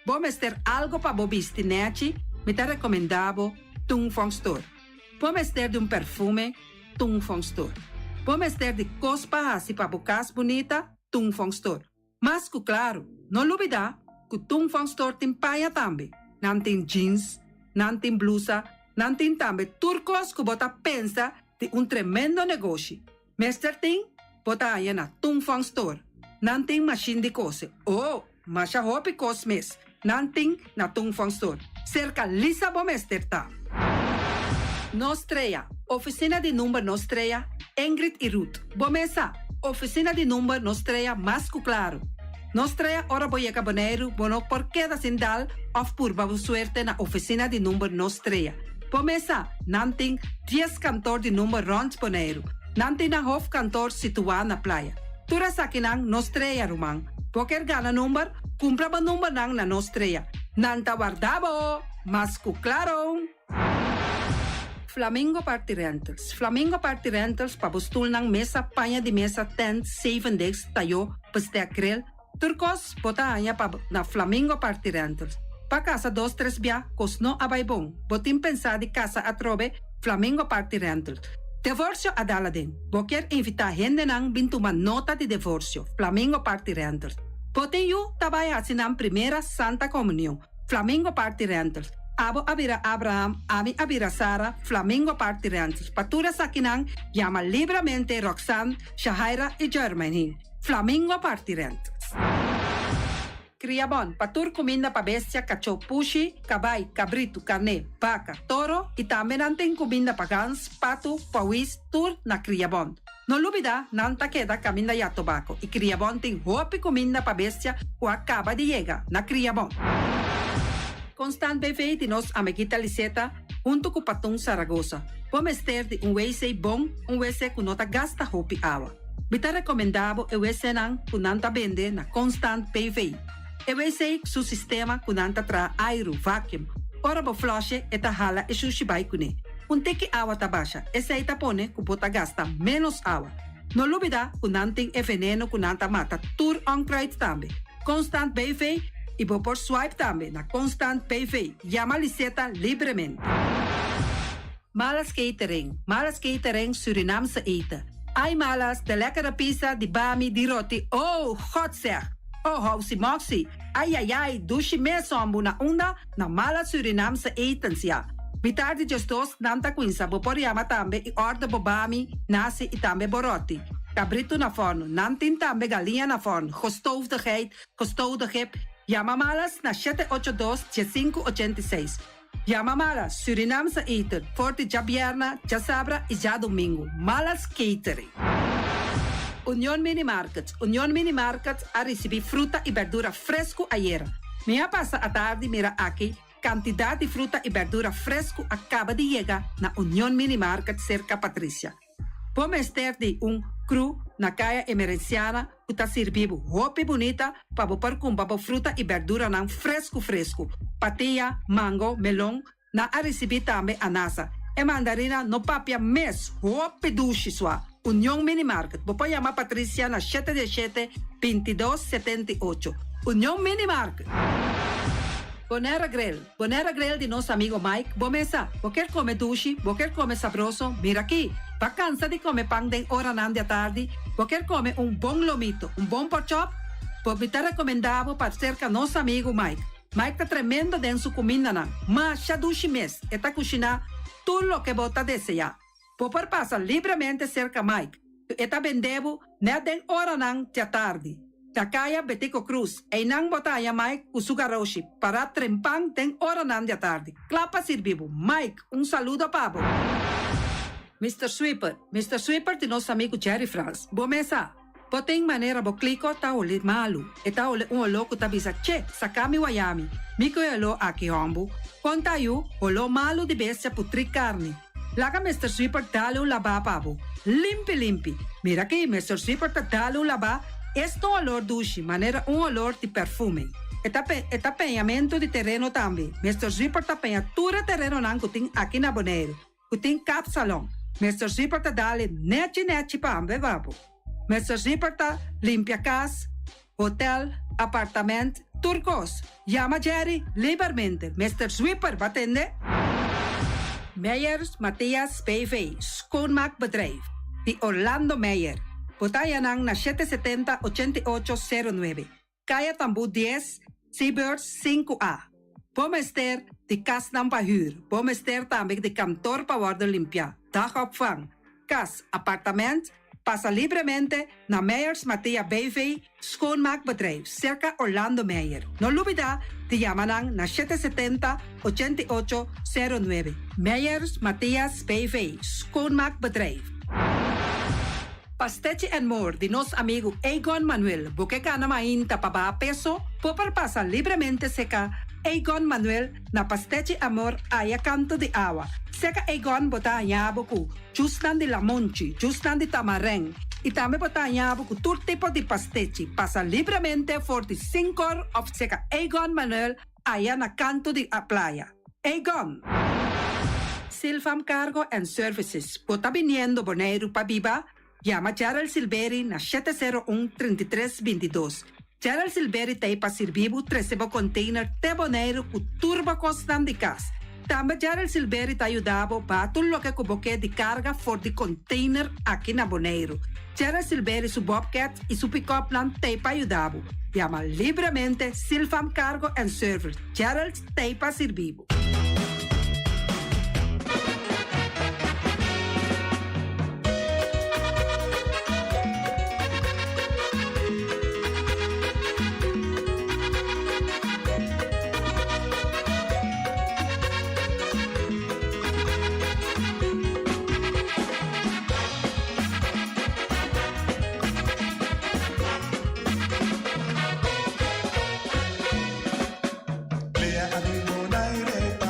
vamos ter algo para bobiste, nete. Me te recomendavo Tungfang Store. Vamos ter de perfume, Tungfang Store. Vamos ter de cospa assim para bocas bonita, Tungfang Store. Mas que claro, não olvidar que o Tungfang Store tem paia também. Não tem jeans, não tem blusa, não tem também turcos que bota pensa de tremendo negócio. Mester tem, bota aí na Tungfang Store. Não tem machine de cose. Mas a roupa cosmes. Não tem na Tungfang Store. Cerca lisa bom mester tá. Nostreia, oficina de número Nostreia, Ingrid e Ruth. Bomesa, oficina de número Nostreia, mais que claro. Nostreia, ora boieca Boneiro, bono por queda sindal, of purba suerte na oficina de número Nostreia. Bomesa, nanting 10 cantor de número Rons Boneiro. Nanting na hof cantor situado na playa. Tura sakinang Nostreia rumang. Poker gana número, cumpra ba número nang na Nostreia. Nanta guardabo, mas que claro. Flamingo Party Rentals. Flamingo Party Rentals pa bustul ng mesa, panya de mesa, tent, 7 days, tayo, paste akrel. Turcos, bota anya pa na Flamingo Party Rentals. Pa casa 2-3 bia, kosno abaybong. Botin pensa di casa atrobe, Flamingo Party Rentals. Divorcio adala din. Boker invita gente nang bintuman nota di divorcio. Flamingo Party Rentals. Botin yu tabay asinang primera Santa Comunión. Flamingo Party Rentals. Abo abira Abraham, ami abira Sara, Flamingo Party Rentals. Patura sakinang, llama libremente Roxanne, Shahaira y Germany. Flamingo Party Rentals. Criabon, patur comida pa bestia, cacho pushi, cabay, cabrito, carne, vaca, toro, y también anten comida pa gans, pato, pawis, tur na Criabon. No olvida, nanta queda camina ya tobacco, y Criabon ten hopi comida pa bestia, o acaba de llegar na Criabon. Constant BV de nos amiguita Liseta, junto com Patung Zaragoza. Vamos ter de WC bom, WC que nota gasta hopi água. Bita recomendavo o WC nang kunanta vende na Constant BV. O WC su sistema kunanta tra aero vacuum. Ora bo flush eta hala e sushi bai kune. Teki água tabasha, essa aí tapone kupota gasta menos água. No olvida kunanting e veneno kunanta mata tur on crate tambe. Constant BV e vou por swipe também na Constant PV. Llama Liseta livremente. Malas catering Surinamse eten. Ai malas, de lekkere pizza, de bami, de roti. Oh, god zeg. Oh, housie moxie. Ai, dushi me sombu na onda na malas Surinamse etens ja. Bitardi justos nanta quinsa bo poriama tambe i ordo bobami, nasi i tambe boroti. Cabrito na forno, nantin tambe galinha na forno, gestoofdigheid, gestoodigheid. Yamamalas na 782-1586. Yamamalas, Surinaamse eter, forte jabierna, jasabra e ja domingo. Malas catering. Union Mini Market. Union Mini Market a receber fruta e verdura fresco ayer. Minha passa a tarde mira aqui, quantidade de fruta e verdura fresco acaba de chegar na Union Mini Market cerca Patrícia. Pomester de cru na caia emergenciana, que está servindo roupa bonita para comprar fruta e verdura não fresco. Patia, mango, melão, na a receber também anasa. E mandarina no papia mês, roupa duche sua. Union Mini Market. Vou chamar Patrícia na 717-2278. Union Mini Market. Bonera Grill de nosso amigo Mike. Bomesa, vou quer comer duche, vou quer comer sabroso. Mira aqui, va cansa de comer pão de hora nan de tarde, vou quer comer bom lomito, bom pork chop. Vou me recomendado para cerca nosso amigo Mike. Mike tá tremendo dentro sua comida nan, mas já duche mês, está cozinhando tudo o que bota desejar. Vou passar livremente cerca Mike. Está vendendo na den hora nan de tarde. Da caia Betico Cruz, e não botaya Mike o sugaroshi para trempang den hora nan de tarde. Clapa servivo. Mike, saludo pabo. Mr. Sweeper de nosso amigo Jerry France. Bomesa, tem maneira bo clico ta ole malu. E ta ole louco ta bisa che, sakami wayami. Miko elo aqui hombo. Conta eu, olo malu de bestia putri carne. Laga Mr. Sweeper dale laba pabo. Limpi. Mira aqui, Mr. Sweeper ta dale laba. Este olor duche, maneira olor de perfume. Eta penhamento de terreno também. Mr. Zipper ta penha tura terreno nan kuting aqui na Bonaire. Kuting cap salon. Mr. Zipper ta dale neti pa ambe vapo. Mr. Zipper ta limpia casa, hotel, apartamento, turcos. Llama Jerry libermente. Mr. Zipper, wat atende? Meyers Matthias BV, schoonmaakbedrijf. Die Orlando Meyer. Botayanang na 770-8809. Kaya Tambu 10, Seabirds 5A. Bomester de kas ng pahuur. Bomester também de kantoor pa worden limpia. Dagopvang. Kas, appartement. Passa livremente na Meyers Matia BV schoonmaakbedrijf. Circa Orlando Meyer. No lubida de Yamanang na 770-8809. Meyers Matthias BV schoonmaakbedrijf. Pastete and More de nosso amigo Egon Manuel. Porque ka na mainta pa ba peso, pasa livremente seca Egon Manuel na Pastete Amor aya canto de agua. Seca Egon bota nyabo ku, justan de lamonchi, justan de tamareng. E também bota nyabo ku tur tipo de pastete. Pasa livremente for the 5 of seca Egon Manuel aya na canto de a playa. Egon. Silfam Cargo and Services. Bota viniendo Bonaire pa Biba. Llama Gerald Silveri na 701-3322. Gerald Silveri tem para servir o recebo container de Bonaire com turba costan de casa. Também Gerald Silveri te ajudava para tudo o que cuboque de carga for de container aqui na Bonaire. Gerald Silveri su Bobcat e su pick-up plan te para ajudava. Llama livremente Silfam Cargo and Service. Gerald te para servir. Lea a mi Bonaire pa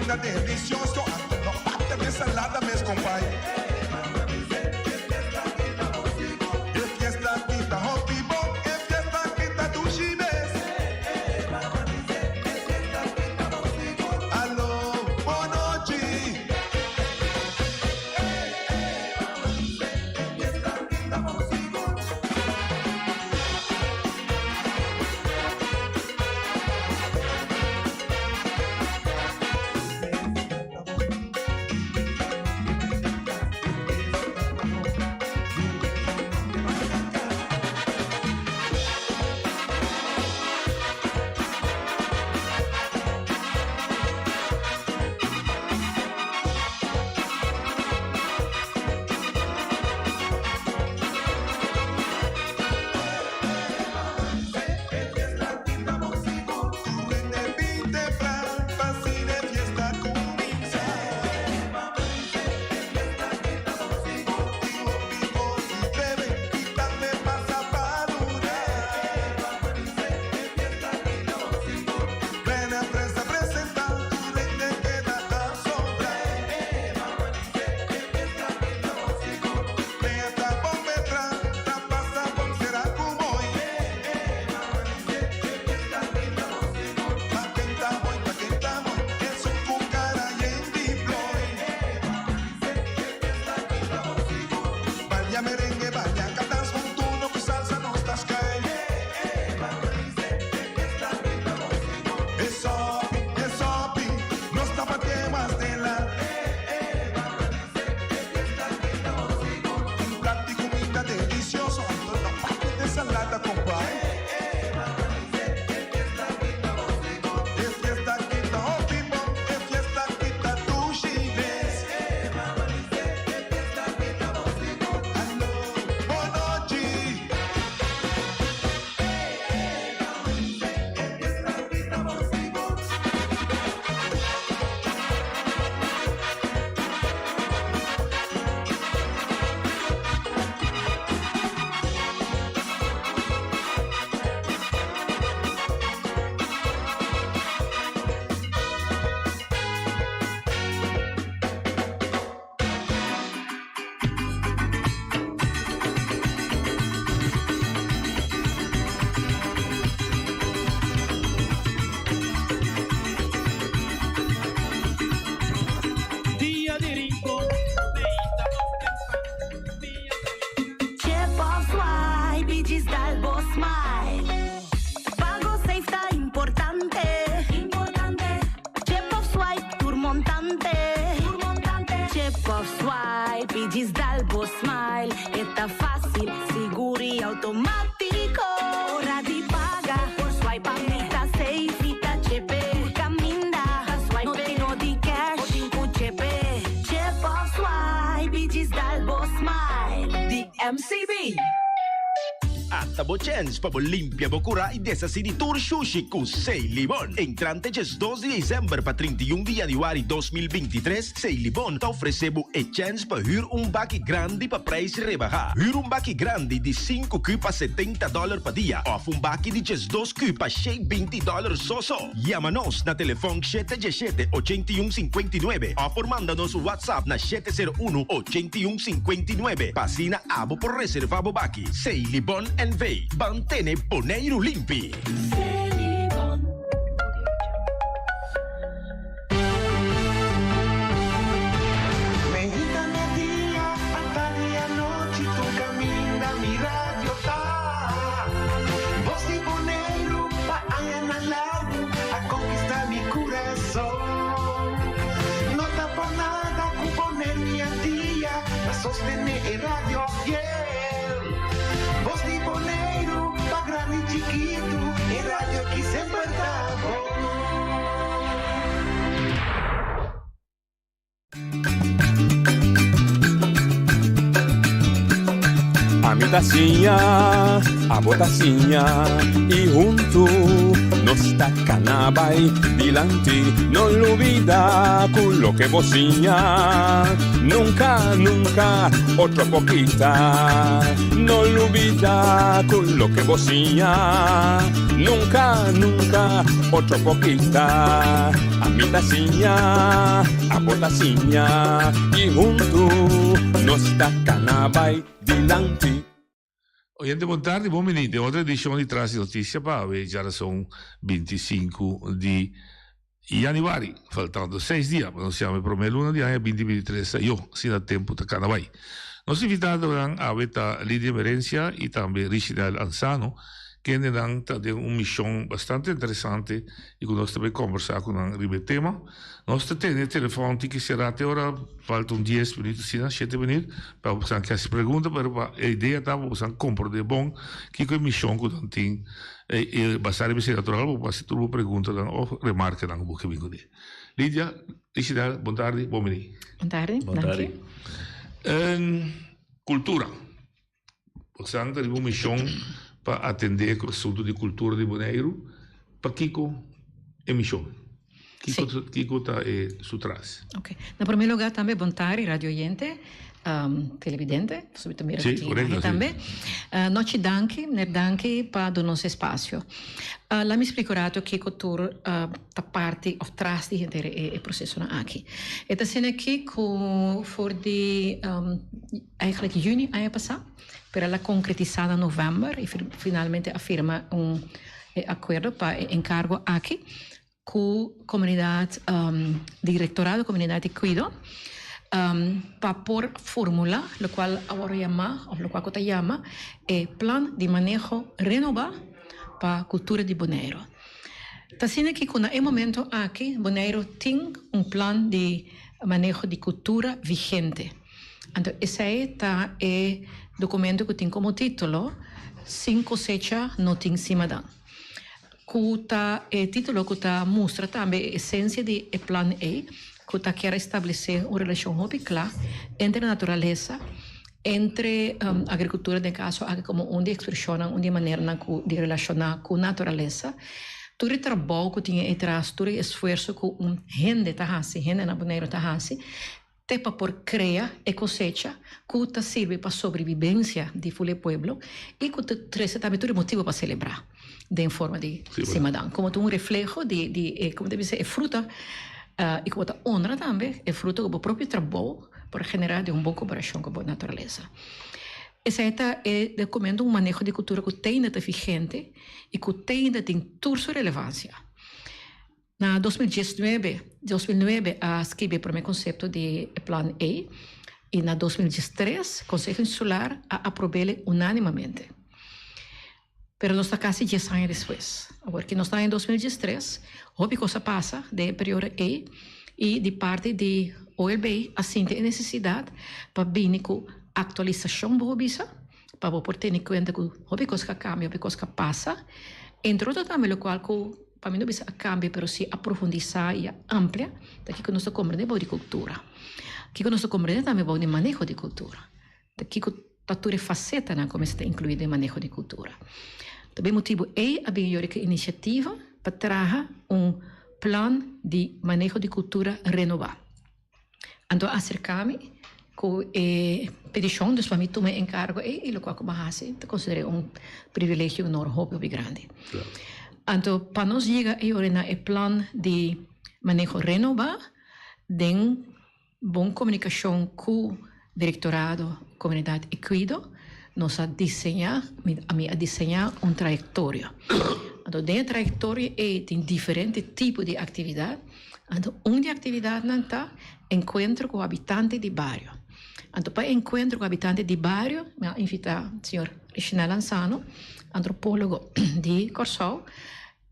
comida deliciosa, no parte de salada, mes compay. Es fiesta quita hobby bon, es fiesta quita dushibes. Aló, bonochi. Chance para limpia bocura e dessa city tour sushi com 6 Libon. Entrante dias 12 de dezembro para 31 de januário 2023, 6 Libon está oferecendo a chance para huir baque grande para preço rebaixar. Huir baque grande de 5 cubos para $70 para dia, ou baque de dias 2 cubos para $20 só. Llama-nos na telefone 717-8159 ou por manda-nos WhatsApp na 701-8159. Passina abo por reservar o baque. 6 Libon NV. Mantene Boneiro limpi. Mexicana día, hasta día noche, tú camina mi radio está. Voz de Boneiro, pa' allá en al lado, a conquistar mi corazón. No tapa nada, con poner mi día, a sostener el radio fiel. Voz de Boneiro, pa' grande y chiquito, el radio aquí siempre está. A mi tacinha, a botacinha, e junto nós sta canabay dilanti, non olvida quello che vocina, nunca, nunca, otra poquita, non olvida quello che vocina, nunca, nunca, otra poquita, a mi tacinha, a botacinha, y junto nos sta canabay dilanti. Oyente, buon tardi, buon venite. Otra edizione di Trasi Notizia Pave, già sono 25 di januari, faltando 6 giorni, ma non siamo per me l'una di anno 2023, io si da tempo da Canavai. Nostri invitati avranno aveta Lidia Merencia e anche Richidel Ansano, che hanno una missione abbastanza interessante e con noi stiamo conversando con un tema. Nostra telefono che sarà ora, falta un 10 minuti, 7 minuti, per possiamo chiedere pregunte, per l'idea da possiamo comprare buon che quella missione con tanti e basare per naturale, per se tu pregunte o remarche da un po' che vengo di. Lidia, Richidel, buon tardi, buon venire. Buon tardi, grazie. Cultura. Possiamo avere una missione per attendere il Istituto di Cultura di Bonaire, per Kiko e missione. Kiko está su trás. Ok. Na primeiro lugar também bom tarde, radio oyente, televidente, subito mi corretto, também. Nós te danke para o nosso espaço. Lá me explicaram que Kiko tá parte of trás de o processo aqui. Então sendo aqui com voor de eigenlijk juni ano passado, para ela concretizar em novembro e finalmente afirma acordo para encargo aqui com a comunidade, diretorado da comunidade de Cuido, para pôr fórmula, o qual agora o qual está chama, é Plano de Manejo Renovado para a Cultura de Bonaire. Está sendo que, no momento aqui, Bonaire tem plano de manejo de cultura vigente. Então, esse é o documento que tem como título Sin cosecha no tem cimadão. O título que mostra também a essência do plano E, que quer estabelecer uma relação muito clara entre a natureza, entre a agricultura, no caso, como onde expressiona, onde maneira de relacionar com a natureza. Todo o trabalho que tinha atrás, todo o esforço que gente na Bonaire está fazendo, para por criar e cosecha, que serve para a sobrevivência do pueblo e que traz também todo motivo para celebrar. De forma de cimadão, como um reflexo como deve ser, fruta e como honra também, é fruto do próprio trabalho para generar uma boa cooperação com a natureza. Esse é documento manejo de cultura que tem ainda vigente e que tem toda sua relevância. Na 2009 escrevi o primeiro conceito de Plano E e na 2013 o Conselho Insular aprovou unanimemente. Pero nós estamos quase 10 anos depois. Agora que nós estamos em 2013, houve coisa passa do período e de parte de OLB, assim tem necessidade para vir com atualização boa para poder ter em conta que houve coisa que cambia, houve coisa que passa. Entre outros também, o qual para mim não precisa cambia, mas se aprofundar e amplia, daqui que nós compreendemos de cultura. Aqui que nós compreendemos também de manejo de cultura. Daqui que está toda faceta como está incluída em manejo de cultura. Também motivo é a iniciativa para trazer plano de manejo de cultura renovado. Então, acercar-me com a petição dos famílias tomar encargo e o qual como hace, considero privilégio enorme, muito grande. Então, para nós chegar a plano de manejo renovado, tem boa comunicação com o diretorado, comunidade e Cuido, nós a desenhar trajetória. Então, dentro da trajetória tem diferentes tipos de atividade. Então, uma de atividade está encontro com habitantes de bairro. Então, para encontro com habitantes de bairro, eu invito o senhor Richidel Ansano, antropólogo de Corsol,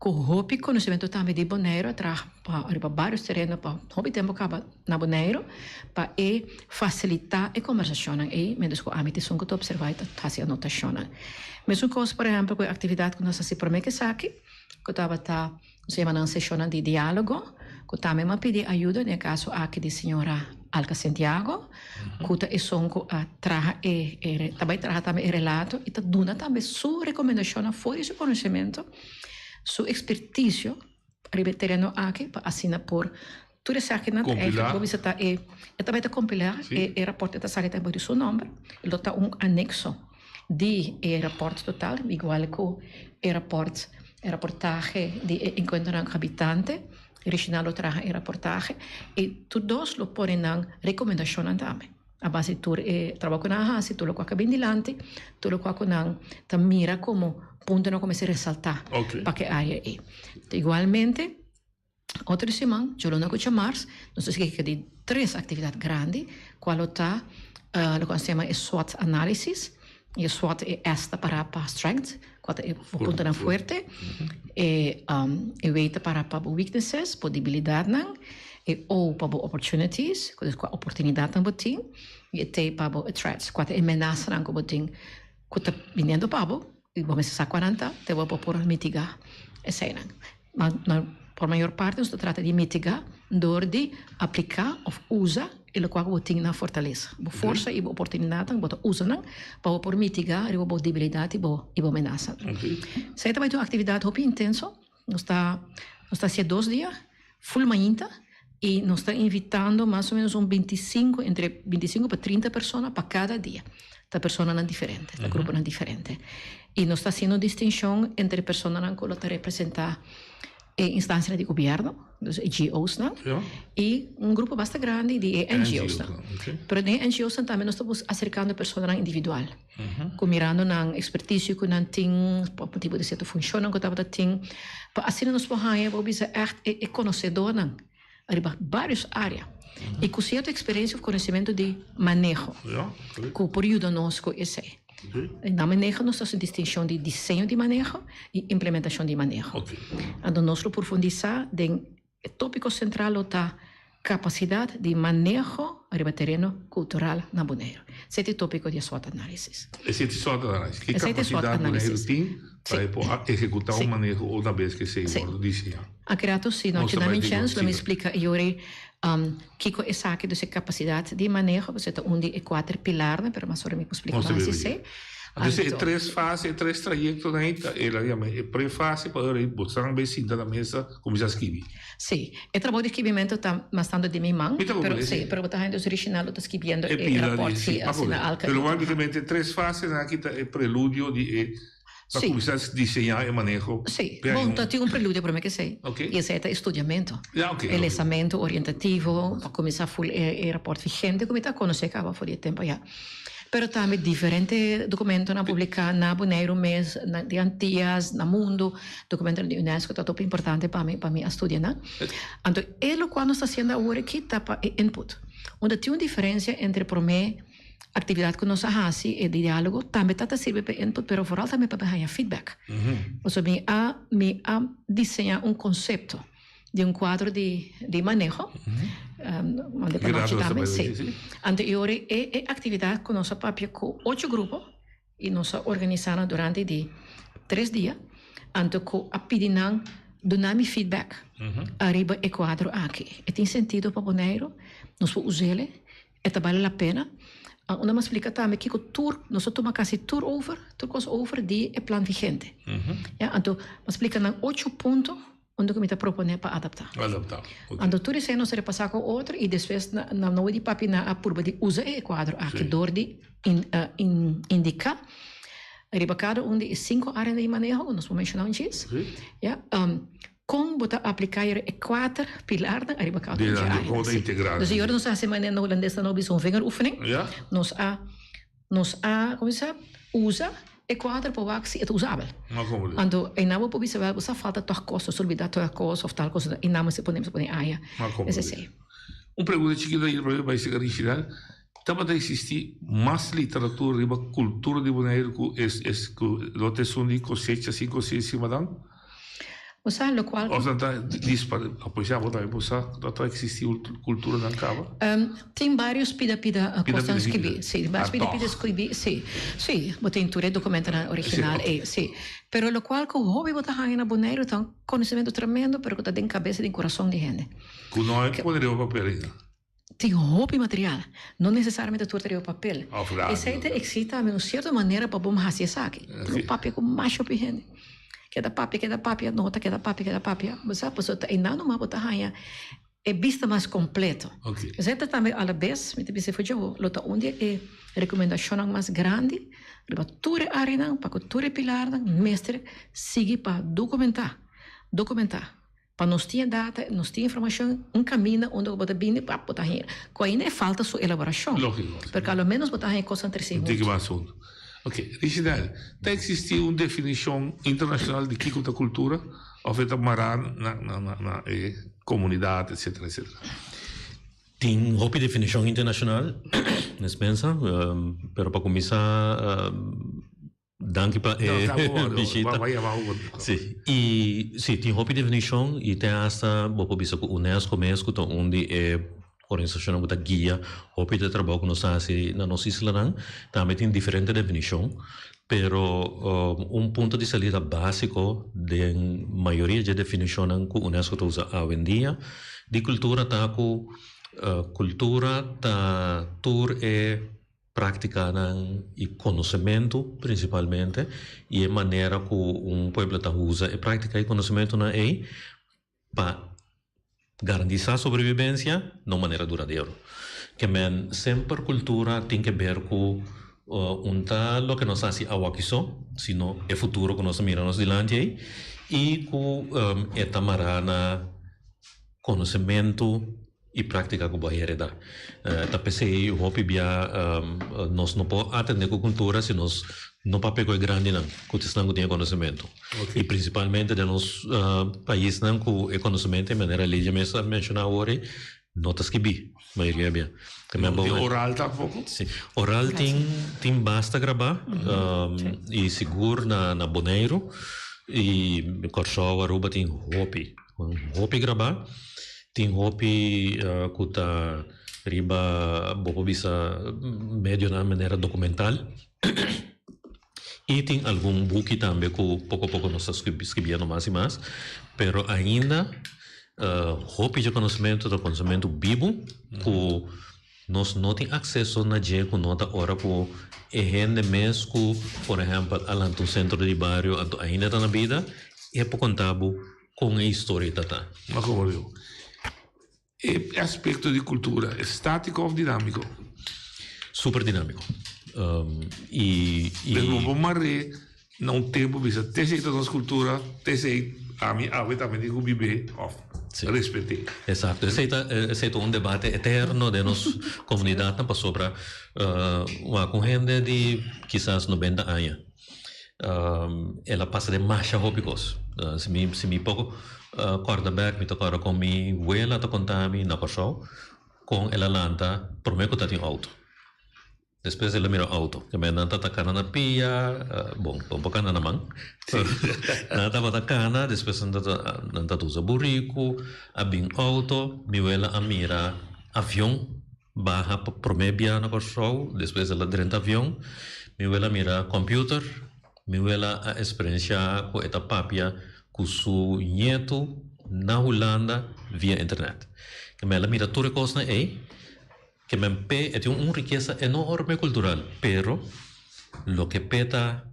com o conhecimento também de Bonaire, para vários terrenos, para o tempo na Bonaire, para facilitar a conversação e menos com a ambição que tu observas, fazer anotação. Mesmo coisa, por exemplo, com a atividade que nós fazemos para mim que aqui, que estava uma sessão de diálogo, que também me pedi ajuda, no caso aqui de senhora Alca Santiago, que é som que também traz também relato e dá também sua recomendação, fora seu conhecimento, su experticio ribetereno aqui para assinar por tudo isso aqui na Compilar. vou visitar e também tá compilar e rapporto tá sair também do seu nome ele tá anexo de rapporto total igual com reportagem de encontro com habitante original lo traga reportagem e todos lo ponen na recomendação também a base tu trabalho com a se tu lo qua bem dilante tu lo qua con ta mira como punto no come se resaltar para que área é igualmente outra semana eu não conheço mais não sei que de 3 atividades grandes qual está lo que se chama SWOT analysis e SWOT é esta para strength qual é o ponto na forte e veita para weaknesses para debilidade não e ou para opportunities qual oportunidade não botin e te para threats qual é ameaça não botin qual está vindo para e vamos se 40 te vou por mitigar essa não por maior parte se trata de mitigar door de aplicar of usar e lo qual botin na fortaleza bo força e bo oportunidade não bota usa não para por mitigar e bo debilidade e bo ameaça se também uma atividade muito intensa nós está há 2 dias full manhã e nós está invitando mais ou menos entre 25 para 30 pessoas para cada dia da pessoa não diferente da grupo não diferente e nós está fazendo distinção entre pessoas que representam instâncias de governo, dos NGOs, não? E grupo bastante grande de NGOs. Mas de NGOs também nós estamos acercando a pessoa individual, mirando na expertise que não tem, o tipo de certo funciona, que estava tem, para assim nós podemos echt conhecedor não, arriba várias áreas e com certa experiência e conhecimento de manejo, que por ajuda nós com esse. Na manejo nós temos a distinção de desenho de manejo e implementação de manejo. Então nós profundizar em tópico central da capacidade de manejo arriba terreno cultural na Bonaire. Esse é o tópico de SWOT analysis. Esse é SWOT analysis. Que capacidade o Bonaire tem para executar um manejo outra vez que se desenha? A criato sim, não tinha nem chance, me explica Yuri que é essa que dessa capacidade de manejo, você está de 4 pilares, mas mas só me explica mais se Então, é 3 fases, 3 trajetos aí, é pré-fase para botar bem cinta na mesa, como já escrevi. Sim, o trabalho de escrevimento está bastante de minha mão, pero está ainda original, está escrevendo o rapporto, sim, assim na alca. Pero basicamente 3 fases, aqui é prelúdio de para começar a desenhar e manejo. Sim, bom, tem prelúdio para mim que sei. E esse é o estudamento, o lançamento orientativo, para começar o rapporto vigente, como está conhecendo acaba por tempo já. Pero também diferentes documentos na publicar na Bonaire mês de Antillas, na mundo, documentos da UNESCO, está muito importante para mim estudar, né? Então, é o que nós está fazendo agora que está para input. Onde tem uma diferença entre para mim atividade que nós fazemos e de diálogo também está serve para input, pero por também para ganhar feedback. Ou seja, me a desenhar conceito de quadro de manejo, onde também sim. Anterior é atividade que nós papia com 8 grupos e nós organizamos durante de 3 dias, anto com a pedindo donar-me feedback arriba o quadro aqui. E tem sentido para Bonaire, nós podemos usar ele, e vale a pena. Uma me explica também que o tour, nós tomamos quase tour over de plan vigente. Então, me explica 8 pontos onde eu me propõe para adaptar. Então, tudo isso nós repassar com outro e depois na noite de papi na curva de usa o quadro aqui dor de indicar arriba cada de 5 áreas de manejo, nós vamos mencionar isso. Como botar aplicar 4 pilares arriba cada área. Então, agora nós fazemos maneira holandesa não bisou vingeroefening. Nós como se usa e quadro para wax é usável. Então, em nada para você ver, falta tal coisa, olvidar tal coisa ou tal coisa, em nada se podemos poner área. Esse é. Pergunta chiquita aí para esse cara enxergar. Também existir mais literatura riba cultura de Bonaire que lote sundi cosecha 5 6 cima dan. O sea, lo qual o sea, dispara apoiar também possa tá existir cultura na cava. Tem vários coisas que vi, sim, vários pida que vi, sim. Sim, botei tudo documento original e sim. Pero lo qual que o hobby botar na Bonaire tem conhecimento tremendo, pero que tá dentro cabeça e coração de gente. Que não é poderia o papel. Tem hobby material, não necessariamente tu teria o papel. Esse existe de uma certa maneira para bom fazer isso aqui. O papel com mais gente. Queda papia, nota, queda papia. Mas a pessoa está ainda numa bota haya é vista mais completo. Ok. Mas esta também, à vez, me disse, foi eu, lota onde é recomendação mais grande, para tudo área, para tudo pilar, mestre, siga para documentar. Para nós ter data, nós ter informação, caminho onde você viene para botar aí. Ainda é falta sua elaboração. Lógico. Porque ao menos botar aí coisa entre si. Tem que mais assunto. Ok. Richard, tem existir uma definição internacional de que é cultura? Ou feita maran na comunidade, etc, etc. Tem uma definição internacional, nós pensamos, pero para começar, danke para visita. Sim, e sim, tem uma definição e tem esta, vou bisa com UNESCO mesmo, onde é organização que guia, hopi de trabalho que nós fazemos na nossa isla, também tem diferente definição. Pero ponto de salida básico de maioria de definições que a UNESCO usa hoje em dia de cultura tá com cultura tá tur é prática e conhecimento principalmente e a maneira que povo tá usa e prática e conhecimento na para garantizar sobrevivência de maneira duradoura. Que men sempre cultura tem que ver com lo que nos hace agua que sino el futuro que nos miramos delante y con esta marana conocimiento y práctica que voy a heredar. Tapese hopi bia nos no puedo atender con cultura si nos no papel es grande que están tiene conocimiento. Okay. Y principalmente de los países que el conocimiento de manera ley me menciona ahora notas que vi, maioria bem. Oral tampoco? Sim. Oral tem basta gravar e seguro na Boneiro e Corsoa, Aruba tem hopi gravar. Tem hopi que está riba bobo bisa médio na maneira documental. E tem algum book também que pouco a pouco nós escrevendo mais e mais, pero ainda hopi de conhecimento do conhecimento vivo que nós não temos acesso na gente que nota hora que é gente mesmo que, por exemplo, lá no centro de bairro ainda está na vida é para contar com a história da tá. Mas como eu e aspecto de cultura estático ou dinâmico? Super dinâmico. Mesmo bom maré não tempo bisa terceira nossa cultura terceira a mim também digo viver respeitei. Exato. Esse é um debate eterno de nossa comunidade para sobre uma gente de quizás 90 anos. Ela passa de marcha hópicos. Se me pouco quarterback me toca com minha abuela tá contando na passou com ela lanta prometo que tem auto. Depois ela mira auto, que me nanta takana na pia, bom pakana na mão. Nanta takana, depois nanta usa burrico, abing auto, mi ela a mira avião, baja promebia na show, depois ela dentro avião, mi ela mira computer, mi ela a experiência com eta papia com su nieto na Holanda via internet. Que me ela mira tudo coisa aí. Que me tiene una riqueza enorme cultural, pero lo que peta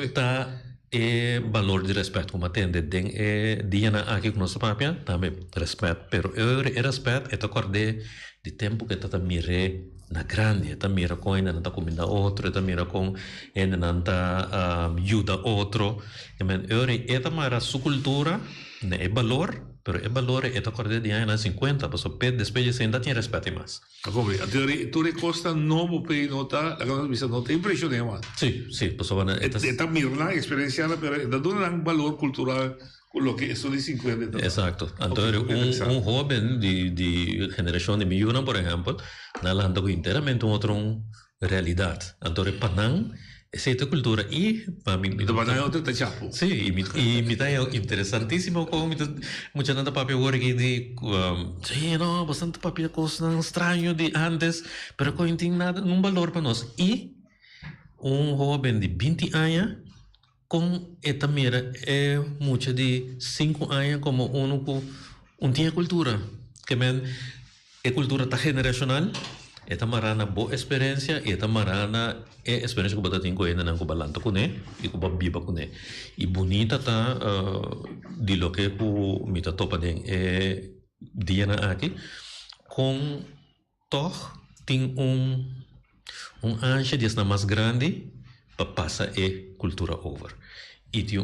está el valor de respeto, como atende Diana aquí con nuestra papia, también respeto, pero el respeto es acorde de tiempo que está mire na grande, está mira con ena nanta comida otro, está mira con ena nanta ayuda otro, que me esta mara su cultura, el valor. Pero el valor es acorde de años 50, pues después de 60 tiene respeto más. Tu recosta no puede notar, la cosa vista nota impresiona más. Sí, pues bueno. Esta mirna experiencia, pero dando un valor cultural con lo que eso de 50. Exacto. Entonces, un joven de generación de millones, por ejemplo, nada enteramente otra realidad. Entonces, Panam essa cultura e para mim sim e me tá interessantíssimo como muita nada papel agora que de sim não bastante papel coisa estranho de antes pero que não tem nada um valor para nós e jovem de 20 anos com esta mira é muita de 5 anos como tinha cultura que é cultura tá generacional Esta marana boa experiência, esta marana é experiência que bota tem com ainda não com balanto com né, e com biba com né. E bonita tá de lo que o mita topa den é dia na aqui com toch tem ancha de mais grande para passar a cultura over. E tem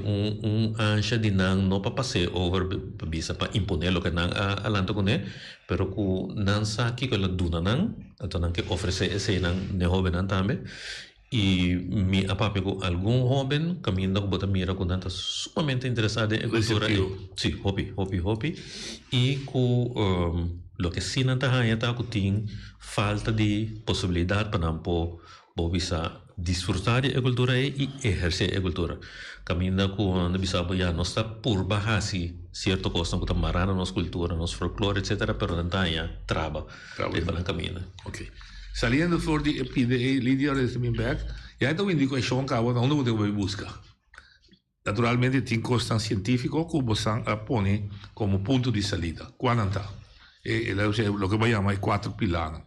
ancha de não para passar over para imponer o que não alanto com né, pero que não sabe que ela duna não, então não que oferecer esse não ne jovem não também. E me apape com algum jovem caminhando com bota mira com tanta sumamente interessada em cultura. Sim, hobby. E com lo que sim não tá que tem falta de possibilidade para não bisa disfrutar de cultura e exercer a cultura. Caminhando com bisa ya não está por baixar certo coisa que marana nossa cultura, nosso folclore, etc. Pero não tá ya traba de para caminhar. Okay. Saliendo voor die PDA, Lydia is mijn back. Ja, então indico é Sean Cabo, onde você vai buscar. Naturalmente tem costa científico que você põe como ponto de salida. Quando está? Lo que vai chamar 4 pilares.